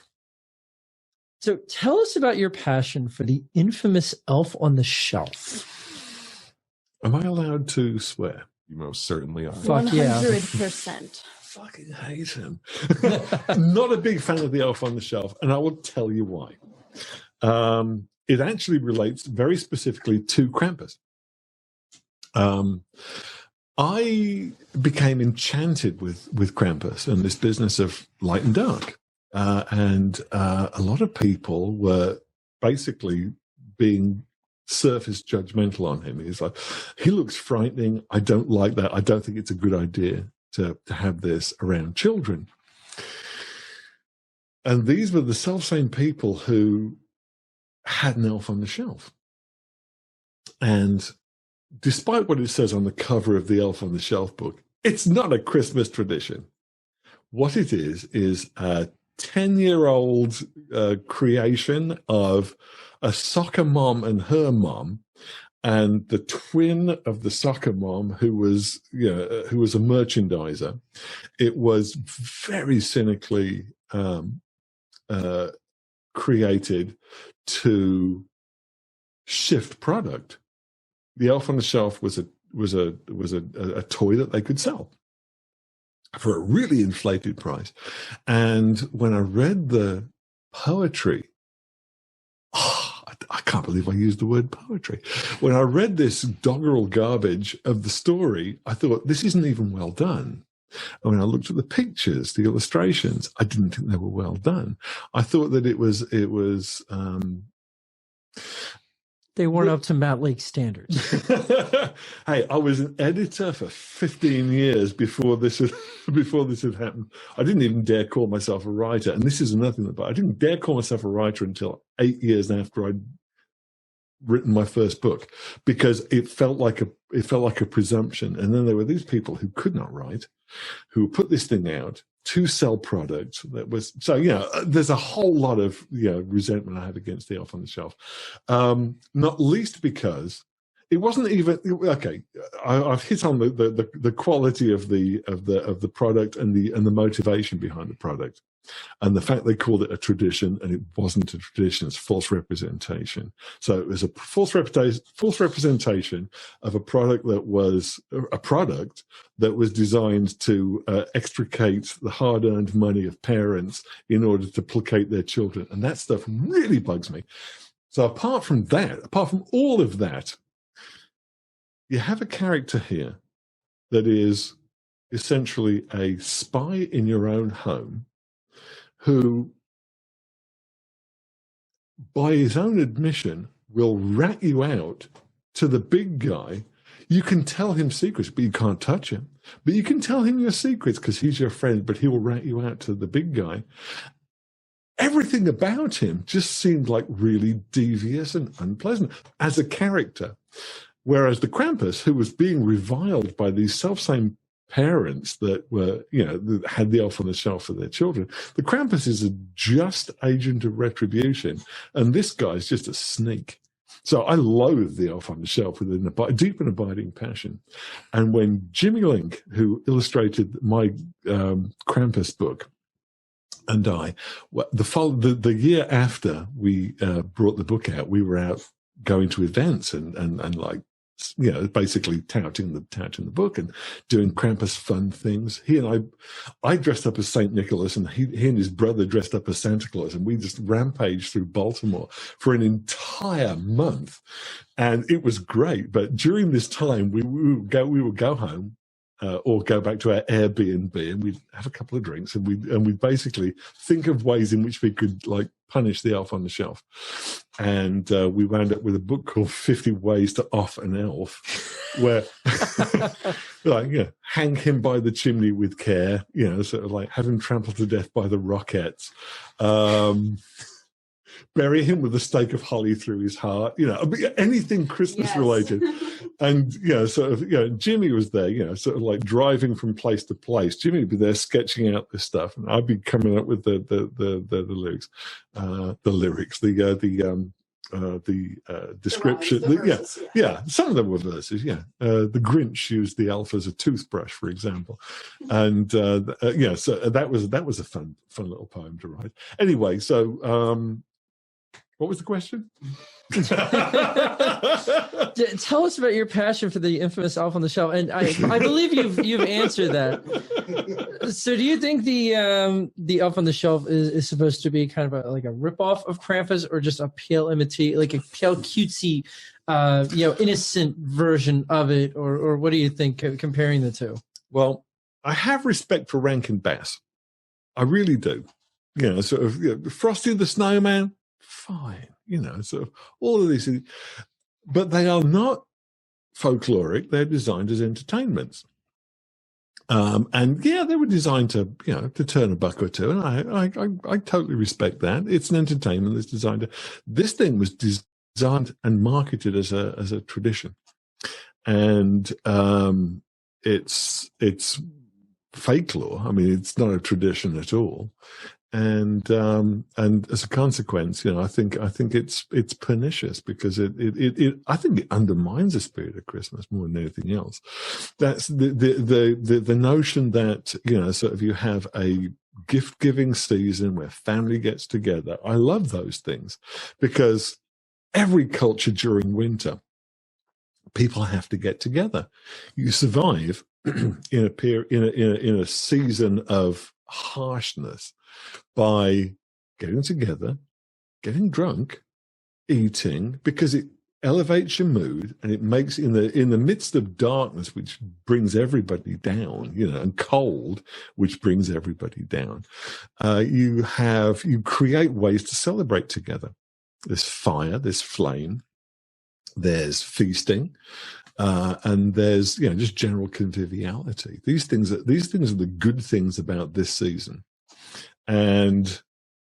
So tell us about your passion for the infamous Elf on the Shelf.
Am I allowed to swear?
You most certainly are.
Fuck yeah.
100%.
Fucking hate him. Not a big fan of the Elf on the Shelf, and I will tell you why. It actually relates very specifically to Krampus. I became enchanted with Krampus and this business of light and dark. And a lot of people were basically being surface judgmental on him. He's like, he looks frightening. I don't like that. I don't think it's a good idea to have this around children. And these were the self-same people who had an Elf on the Shelf. And despite what it says on the cover of the Elf on the Shelf book, it's not a Christmas tradition. What it is a 10-year-old creation of a soccer mom and her mom, and the twin of the soccer mom who was a merchandiser. It was very cynically created to shift product. The Elf on the Shelf was a toy that they could sell for a really inflated price. And when I read the poetry, I can't believe I used the word poetry. When I read this doggerel garbage of the story, I thought, this isn't even well done. And when I looked at the pictures, the illustrations, I didn't think they were well done. I thought that it was
they weren't up to Matt Lake's standards.
Hey, I was an editor for 15 years before this had happened. I didn't even dare call myself a writer. And this is another thing about I didn't dare call myself a writer until 8 years after I'd written my first book, because it felt like a presumption. And then there were these people who could not write, who put this thing out to sell products. That was so, there's a whole lot of resentment I have against the Elf on the Shelf, not least because it wasn't even okay. I've hit on the quality of the product and the motivation behind the product, and the fact they called it a tradition, and it wasn't a tradition. It's false representation. So it was a false representation of a product that was designed to extricate the hard-earned money of parents in order to placate their children, and that stuff really bugs me. So apart from all of that, you have a character here that is essentially a spy in your own home who, by his own admission, will rat you out to the big guy. You can tell him secrets, but you can't touch him. But you can tell him your secrets because he's your friend, but he will rat you out to the big guy. Everything about him just seemed like really devious and unpleasant as a character. Whereas the Krampus, who was being reviled by these self-same parents that were, that had the elf on the shelf for their children, the Krampus is a just agent of retribution, and this guy's just a sneak. So I loathe the elf on the shelf with a deep and abiding passion. And when Jimmy Link, who illustrated my Krampus book, and the year after we brought the book out, we were out going to events and like, basically touting the book and doing Krampus fun things. He and I dressed up as St. Nicholas, and he and his brother dressed up as Santa Claus, and we just rampaged through Baltimore for an entire month, and it was great. But during this time, we would go home. Or go back to our Airbnb, and we'd have a couple of drinks, and we'd basically think of ways in which we could like punish the elf on the shelf. And we wound up with a book called 50 Ways to Off an Elf, where hang him by the chimney with care, sort of like have him trampled to death by the Rockettes. Bury him with a stake of holly through his heart, anything Christmas related. And, Jimmy was there, sort of like driving from place to place. Jimmy would be there sketching out this stuff, and I'd be coming up with the lyrics, the description. Some of them were verses. The Grinch used the elf as a toothbrush, for example, and so that was a fun little poem to write. Anyway, so. What was the question?
Tell us about your passion for the infamous elf on the shelf, and I believe you've answered that. So, do you think the elf on the shelf is supposed to be kind of like a ripoff of Krampus, or just a pale imitate, like a pale cutesy, innocent version of it, or what do you think comparing the two?
Well, I have respect for Rankin Bass. I really do. Frosty the Snowman. Fine, sort of all of these things, but they are not folkloric. They're designed as entertainments, and they were designed to turn a buck or two, and I totally respect that. It's an entertainment that's designed to. This thing was designed and marketed as a tradition, and it's fake lore. I mean, it's not a tradition at all. And as a consequence, I think it's pernicious because I think it undermines the spirit of Christmas more than anything else. That's the notion that sort of you have a gift giving season where family gets together. I love those things because every culture during winter, people have to get together. You survive in a season of harshness by getting together, getting drunk, eating, because it elevates your mood and it makes in the midst of darkness, which brings everybody down, and cold, which brings everybody down. You create ways to celebrate together. There's fire, there's flame, there's feasting, and there's just general conviviality. These things are the good things about this season. And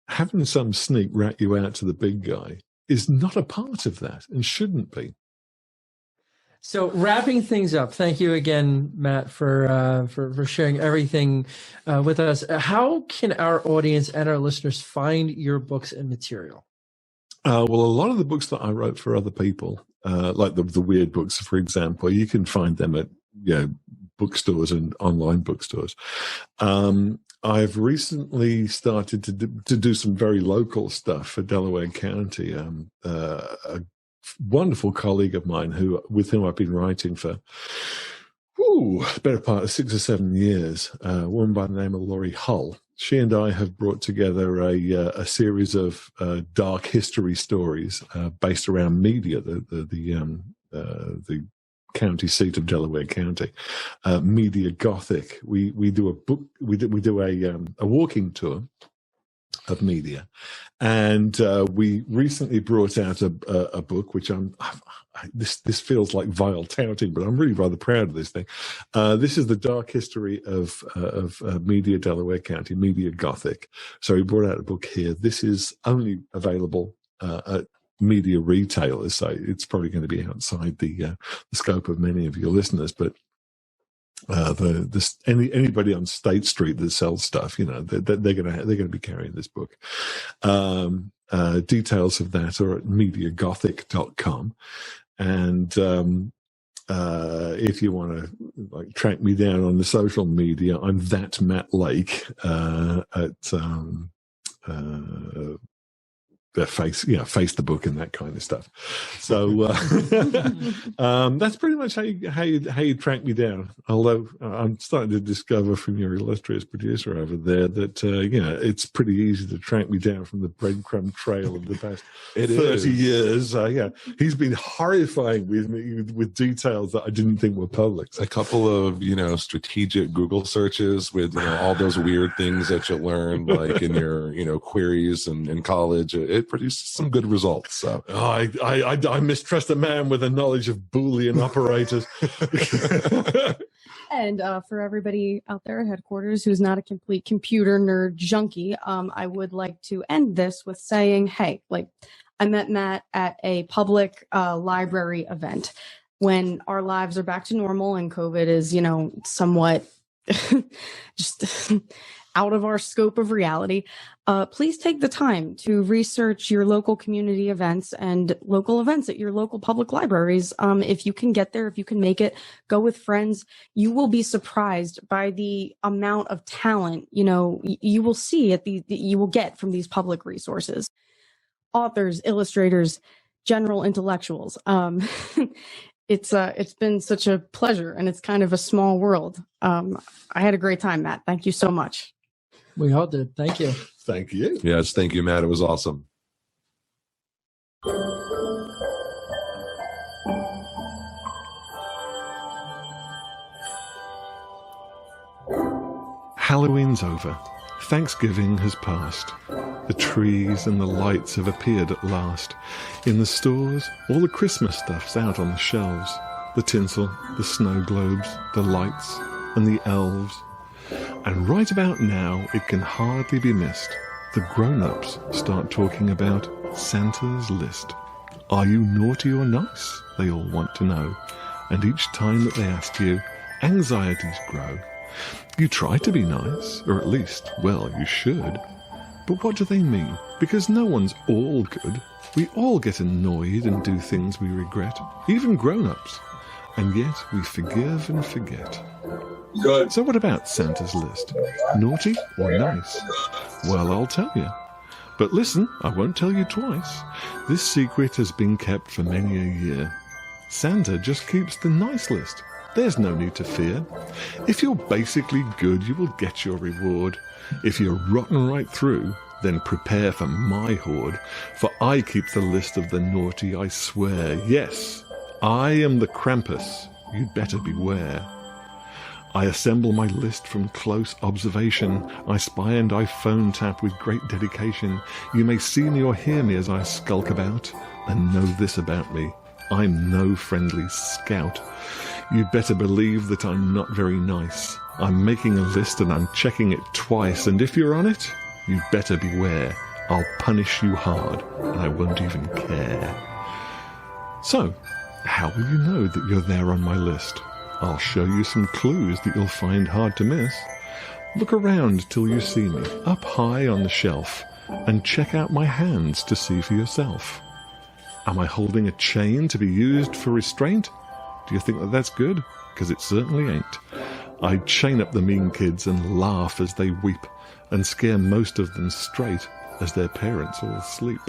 having some sneak rat you out to the big guy is not a part of that and shouldn't be.
So wrapping things up, thank you again, Matt, for sharing everything with us. How can our audience and our listeners find your books and material?
Well, a lot of the books that I wrote for other people like the weird books, for example. You can find them at bookstores and online bookstores. I've recently started to do some very local stuff for Delaware County. A wonderful colleague of mine with whom I've been writing for the better part of 6 or 7 years, a woman by the name of Laurie Hull. She and I have brought together a series of dark history stories based around media, the county seat of Delaware County, Media Gothic. We do a book. We do a walking tour of media, and we recently brought out a book which this feels like vile touting, but I'm really rather proud of this thing. This is the dark history of media, Delaware County, Media Gothic. So we brought out a book here. This is only available at media retailers, so it's probably going to be outside the scope of many of your listeners, but anybody on State Street that sells stuff, they're going to be carrying this book. Details of that are at mediagothic.com, and if you want to track me down on the social media, I'm that Matt Lake at face the book and that kind of stuff. So that's pretty much how you track me down. Although I'm starting to discover from your illustrious producer over there that it's pretty easy to track me down from the breadcrumb trail of the past 30 years. He's been horrifying with me with details that I didn't think were public.
A couple of strategic Google searches with all those weird things that you learned like in your queries and in college. It produced some good results. So
I mistrust a man with a knowledge of Boolean operators.
And for everybody out there at headquarters who's not a complete computer nerd junkie, I would like to end this with saying, hey, I met Matt at a public library event when our lives are back to normal and COVID is, somewhat just out of our scope of reality. Please take the time to research your local community events and local events at your local public libraries. If you can get there, if you can make it, go with friends. You will be surprised by the amount of talent, you will see you will get from these public resources. Authors, illustrators, general intellectuals. It's been such a pleasure, and it's kind of a small world. I had a great time, Matt. Thank you so much.
We all did. Thank you.
Thank you.
Yes, thank you, Matt. It was awesome.
Halloween's over. Thanksgiving has passed. The trees and the lights have appeared at last. In the stores, all the Christmas stuff's out on the shelves. The tinsel, the snow globes, the lights, and the elves. And right about now, it can hardly be missed. The grown-ups start talking about Santa's list. Are you naughty or nice? They all want to know. And each time that they ask you, anxieties grow. You try to be nice, or at least, well, you should. But what do they mean? Because no one's all good. We all get annoyed and do things we regret, even grown-ups. And yet we forgive and forget. Good. So what about Santa's list? Naughty or nice? Well, I'll tell you. But listen, I won't tell you twice. This secret has been kept for many a year. Santa just keeps the nice list. There's no need to fear. If you're basically good, you will get your reward. If you're rotten right through, then prepare for my horde. For I keep the list of the naughty, I swear. Yes, I am the Krampus. You'd better beware. I assemble my list from close observation. I spy and I phone tap with great dedication. You may see me or hear me as I skulk about. And know this about me, I'm no friendly scout. You'd better believe that I'm not very nice. I'm making a list and I'm checking it twice. And if you're on it, you'd better beware. I'll punish you hard and I won't even care. So, how will you know that you're there on my list? I'll show you some clues that you'll find hard to miss. Look around till you see me, up high on the shelf, and check out my hands to see for yourself. Am I holding a chain to be used for restraint? Do you think that that's good? Because it certainly ain't. I chain up the mean kids and laugh as they weep, and scare most of them straight as their parents all sleep.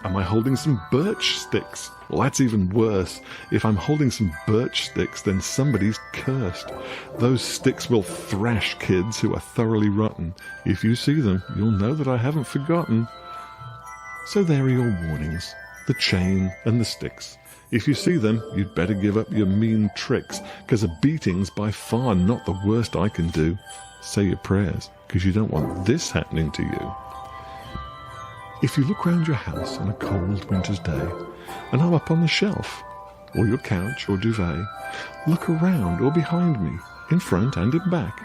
Am I holding some birch sticks? Well, that's even worse. If I'm holding some birch sticks, then somebody's cursed. Those sticks will thrash kids who are thoroughly rotten. If you see them, you'll know that I haven't forgotten. So there are your warnings, the chain and the sticks. If you see them, you'd better give up your mean tricks, 'cause a beating's by far not the worst I can do. Say your prayers, 'cause you don't want this happening to you. If you look round your house on a cold winter's day, and I'm up on the shelf, or your couch or duvet, look around or behind me, in front and in back,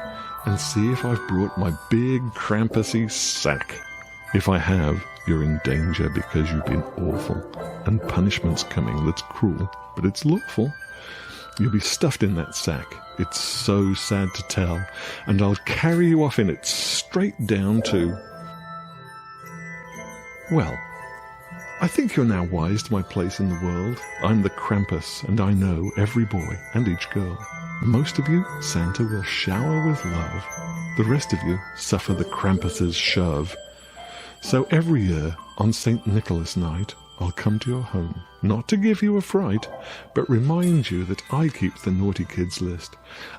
and see if I've brought my big Krampusy sack. If I have, you're in danger because you've been awful, and punishment's coming that's cruel, but it's lawful. You'll be stuffed in that sack. It's so sad to tell, and I'll carry you off in it straight down to... Well, I think you're now wise to my place in the world. I'm the Krampus, and I know every boy and each girl. Most of you, Santa will shower with love. The rest of you suffer the Krampus's shove. So every year, on St. Nicholas night, I'll come to your home, not to give you a fright, but remind you that I keep the naughty kids list,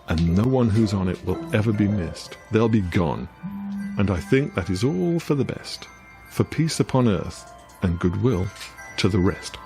and no one who's on it will ever be missed. They'll be gone. And I think that is all for the best, for peace upon earth and goodwill to the rest.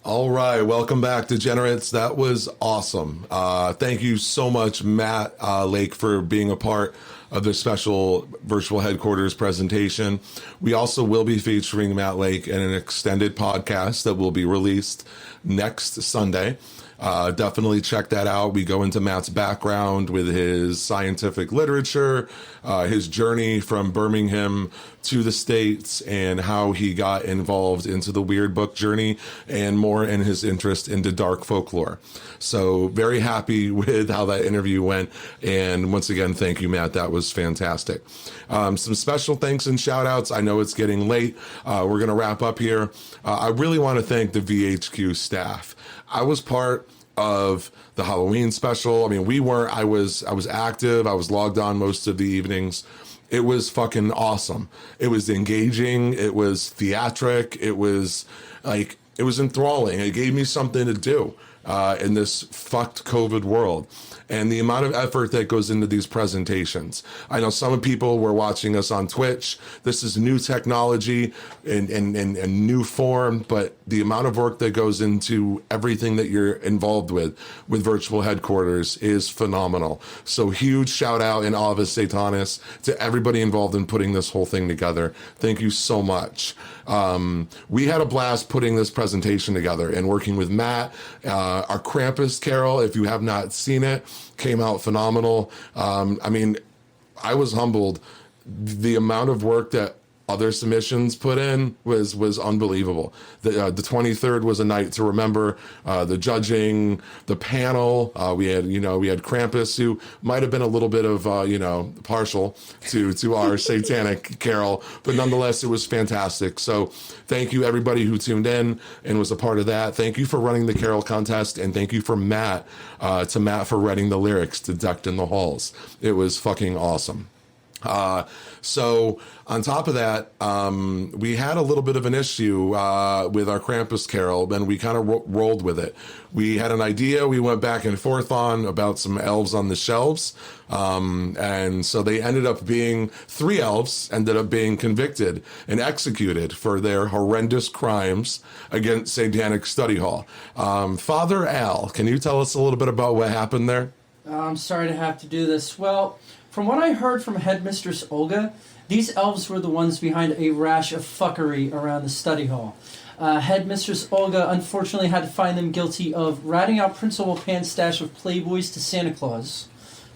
All right, welcome back, Degenerates. That was awesome. Thank you so much, Matt Lake, for being a part of the special virtual headquarters presentation. We also will be featuring Matt Lake in an extended podcast that will be released next Sunday. Definitely check that out. We go into Matt's background with his scientific literature, his journey from Birmingham to the States, and how he got involved into the weird book journey, and more in his interest into dark folklore. So very happy with how that interview went. And once again, thank you, Matt. That was fantastic. Some special thanks and shout outs. I know it's getting late. We're going to wrap up here. I really want to thank the VHQ staff. I was part of the Halloween special. I mean, I was active. I was logged on most of the evenings. It was fucking awesome. It was engaging. It was theatric. It was enthralling. It gave me something to do in this fucked COVID world. And the amount of effort that goes into these presentations. I know some people were watching us on Twitch. This is new technology and new form, but the amount of work that goes into everything that you're involved with virtual headquarters is phenomenal. So huge shout out in Ave Satanas to everybody involved in putting this whole thing together. Thank you so much. We had a blast putting this presentation together and working with Matt. Our Krampus Carol, if you have not seen it, came out phenomenal. I mean, I was humbled. The amount of work that other submissions put in was unbelievable. The 23rd was a night to remember. The judging, the panel, we had Krampus, who might have been a little bit of partial to our satanic carol, but nonetheless it was fantastic. So thank you everybody who tuned in and was a part of that. Thank you for running the carol contest, and thank you for Matt for writing the lyrics to Decked in the Halls. It was fucking awesome. So on top of that, we had a little bit of an issue with our Krampus Carol, and we kind of rolled with it. We had an idea we went back and forth on about some elves on the shelves, and so they ended up being 3 elves, ended up being convicted and executed for their horrendous crimes against Satanic Study Hall. Father Al, can you tell us a little bit about what happened there?
I'm sorry to have to do this. Well, from what I heard from Headmistress Olga, these elves were the ones behind a rash of fuckery around the study hall. Headmistress Olga unfortunately had to find them guilty of ratting out Principal Pan's stash of Playboys to Santa Claus,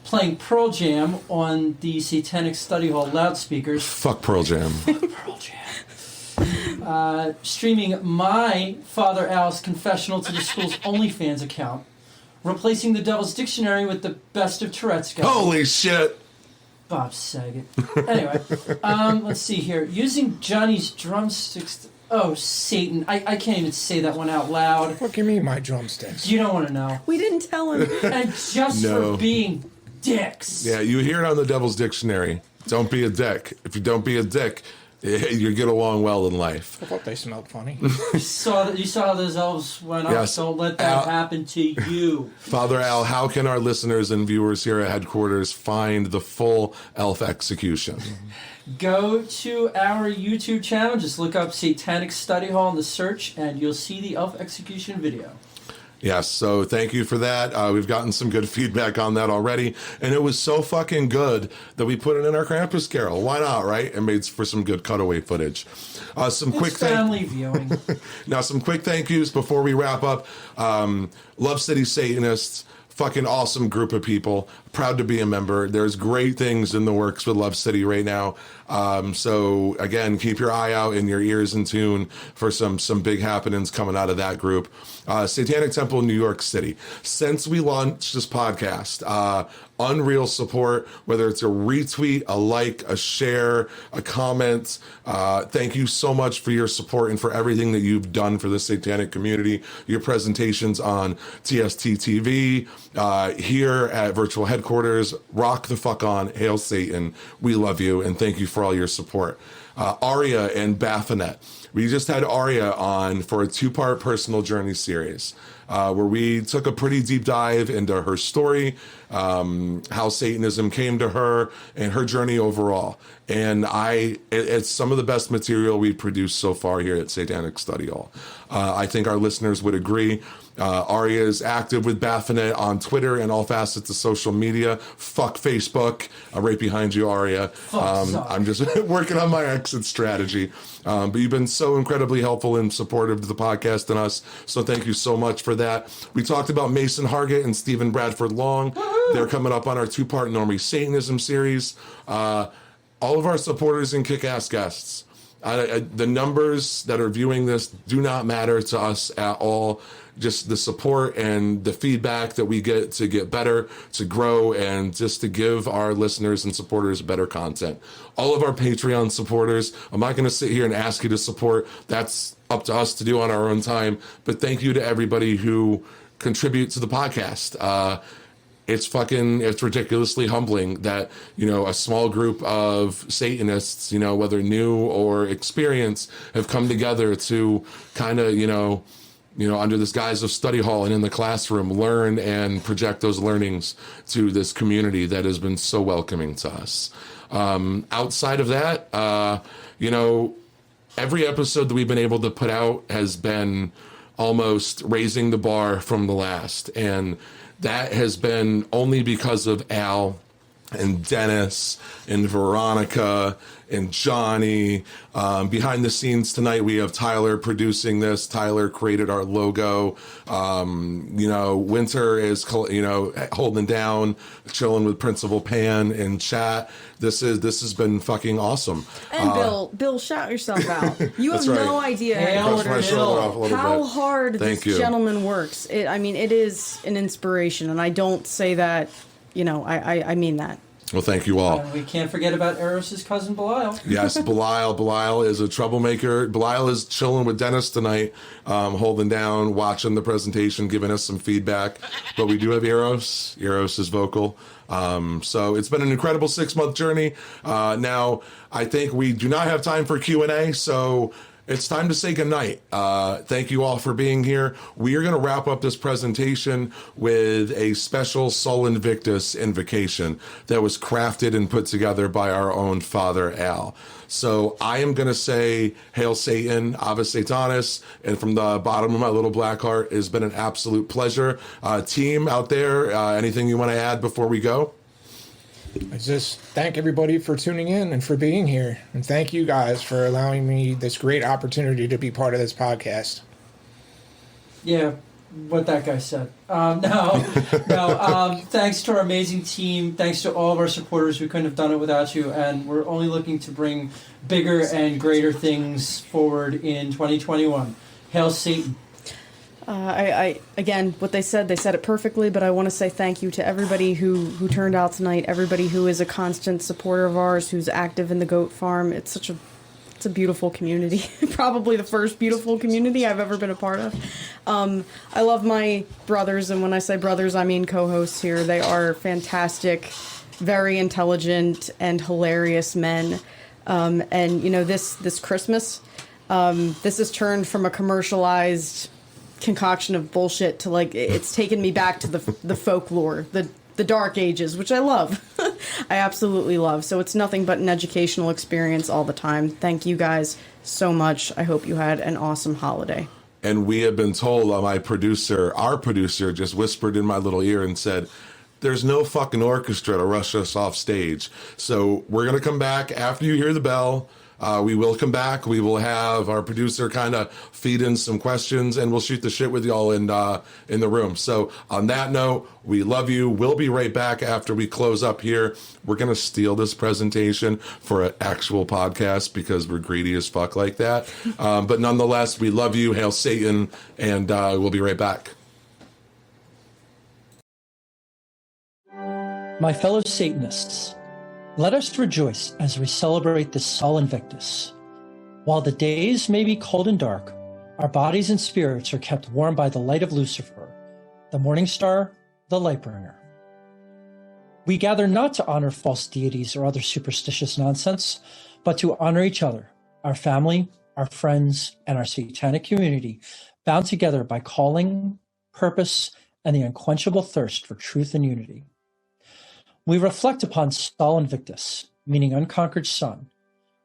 playing Pearl Jam on the Satanic Study Hall loudspeakers.
Fuck Pearl Jam.
Pearl Jam. Streaming my Father Al's confessional to the school's OnlyFans account, replacing the Devil's Dictionary with the Best of Tourette's guide.
Holy shit!
Bob Saget. Anyway, let's see here. Using Johnny's drumsticks. Oh, Satan. I can't even say that one out loud.
What do you mean, my drumsticks?
You don't want to know.
We didn't tell him.
And just for being dicks.
Yeah, you hear it on the Devil's Dictionary. Don't be a dick. If you don't be a dick, you get along well in life.
I thought they smelled funny.
You saw how those elves went up.
Yes.
Don't let that happen to you.
Father Al, how can our listeners and viewers here at headquarters find the full elf execution?
Go to our YouTube channel. Just look up Satanic Study Hall in the search, and you'll see the elf execution video.
Yes, so thank you for that. We've gotten some good feedback on that already, and it was so fucking good that we put it in our Krampus Carol. Why not, right? And made for some good cutaway footage. Some
It's
quick
family viewing.
Now, some quick thank yous before we wrap up. Love City Satanists, fucking awesome group of people. Proud to be a member. There's great things in the works with Love City right now. So again, keep your eye out and your ears in tune for some big happenings coming out of that group. Satanic Temple, New York City. Since we launched this podcast, unreal support, whether it's a retweet, a like, a share, a comment. Thank you so much for your support and for everything that you've done for the satanic community. Your presentations on TST TV, here at Virtual Headquarters. Rock the fuck on. Hail Satan. We love you and thank you for all your support. Aria and Baphomet. We just had Aria on for a 2-part personal journey series, where we took a pretty deep dive into her story, how Satanism came to her, and her journey overall. And it's some of the best material we've produced so far here at Satanic Study Hall. I think our listeners would agree. Aria is active with Baphomet on Twitter and all facets of social media. Fuck Facebook. Right behind you, Aria. I'm just working on my exit strategy. But you've been so incredibly helpful and supportive to the podcast and us. So thank you so much for that. We talked about Mason Hargett and Stephen Bradford Long. Woo-hoo! They're coming up on our 2-part Normie Satanism series. All of our supporters and kick-ass guests. The numbers that are viewing this do not matter to us at all. Just the support and the feedback that we get to get better, to grow, and just to give our listeners and supporters better content. All of our Patreon supporters, I'm not going to sit here and ask you to support. That's up to us to do on our own time. But thank you to everybody who contribute to the podcast. It's ridiculously humbling that, a small group of Satanists, whether new or experienced, have come together to kind of, under this guise of study hall and in the classroom, learn and project those learnings to this community that has been so welcoming to us. Outside of that, every episode that we've been able to put out has been almost raising the bar from the last. And that has been only because of Al and Dennis and Veronica and Johnny. Behind the scenes tonight, we have Tyler producing this. Tyler created our logo. Winter is, holding down, chilling with Principal Pan in chat. This has been fucking awesome.
And Bill, shout yourself out. You have
right.
No idea how hard this gentleman works. It is an inspiration, and I don't say that, I mean that.
Well, thank you all.
And we can't forget about Eros's cousin Belial.
Yes, Belial. Belial is a troublemaker. Belial is chilling with Dennis tonight, holding down, watching the presentation, giving us some feedback. But we do have Eros. Eros is vocal. So it's been an incredible 6-month journey. Now, I think we do not have time for Q&A, so it's time to say goodnight. Thank you all for being here. We are going to wrap up this presentation with a special Sol Invictus invocation that was crafted and put together by our own Father Al. So I am going to say, Hail Satan, Ave Satanas, and from the bottom of my little black heart, it has been an absolute pleasure. Team out there, anything you want to add before we go?
I just thank everybody for tuning in and for being here. And thank you guys for allowing me this great opportunity to be part of this podcast.
Yeah, what that guy said. Thanks to our amazing team. Thanks to all of our supporters. We couldn't have done it without you. And we're only looking to bring bigger and greater things forward in 2021. Hail Satan.
I again, what they said it perfectly, but I want to say thank you to everybody who turned out tonight, everybody who is a constant supporter of ours, who's active in the goat farm. It's a beautiful community. Probably the first beautiful community I've ever been a part of. I love my brothers, and when I say brothers, I mean co-hosts here. They are fantastic, very intelligent, and hilarious men. And you know, this Christmas, this has turned from a commercialized concoction of bullshit to, like, it's taken me back to the folklore, the dark ages, which I love. I absolutely love. So it's nothing but an educational experience all the time. Thank you guys so much. I hope you had an awesome holiday.
And we have been told, our producer just whispered in my little ear and said, there's no fucking orchestra to rush us off stage. So we're going to come back after you hear the bell. We will come back. We will have our producer kind of feed in some questions, and we'll shoot the shit with y'all in the room. So on that note, we love you. We'll be right back after we close up here. We're going to steal this presentation for an actual podcast because we're greedy as fuck like that. But nonetheless, we love you. Hail Satan, and we'll be right back.
My fellow Satanists, let us rejoice as we celebrate this Sol Invictus. While the days may be cold and dark, our bodies and spirits are kept warm by the light of Lucifer, the morning star, the light bringer. We gather not to honor false deities or other superstitious nonsense, but to honor each other, our family, our friends, and our satanic community, bound together by calling, purpose, and the unquenchable thirst for truth and unity. We reflect upon Sol Invictus, meaning unconquered sun,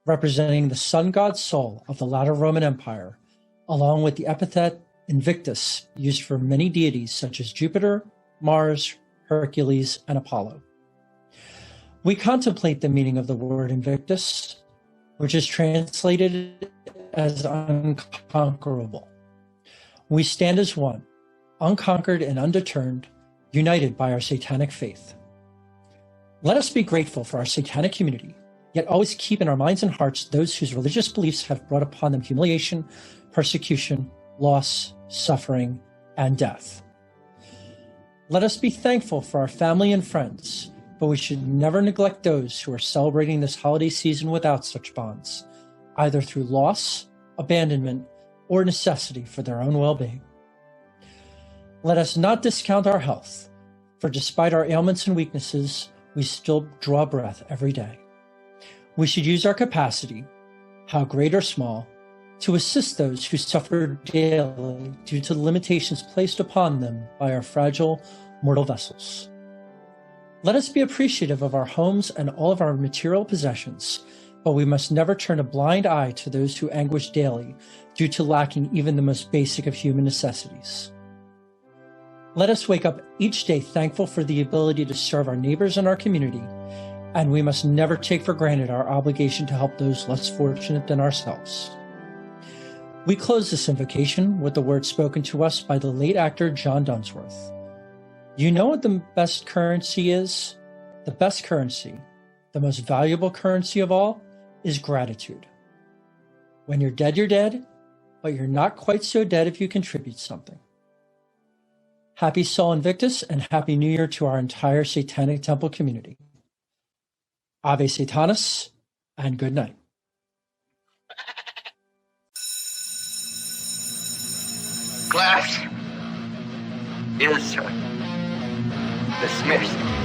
representing the sun god soul of the latter Roman Empire, along with the epithet Invictus, used for many deities such as Jupiter, Mars, Hercules, and Apollo. We contemplate the meaning of the word Invictus, which is translated as unconquerable. We stand as one, unconquered and undeterred, united by our satanic faith. Let us be grateful for our satanic community, yet always keep in our minds and hearts those whose religious beliefs have brought upon them humiliation, persecution, loss, suffering, and death. Let us be thankful for our family and friends, but we should never neglect those who are celebrating this holiday season without such bonds, either through loss, abandonment, or necessity for their own well-being. Let us not discount our health, for despite our ailments and weaknesses, we still draw breath every day. We should use our capacity, how great or small, to assist those who suffer daily due to the limitations placed upon them by our fragile mortal vessels. Let us be appreciative of our homes and all of our material possessions, but we must never turn a blind eye to those who anguish daily due to lacking even the most basic of human necessities. Let us wake up each day thankful for the ability to serve our neighbors and our community, and we must never take for granted our obligation to help those less fortunate than ourselves. We close this invocation with the words spoken to us by the late actor John Dunsworth. You know what the best currency is? The best currency, the most valuable currency of all, is gratitude. When you're dead, but you're not quite so dead if you contribute something. Happy Sol Invictus and Happy New Year to our entire Satanic Temple community. Ave Satanas, and good night.
Class is dismissed.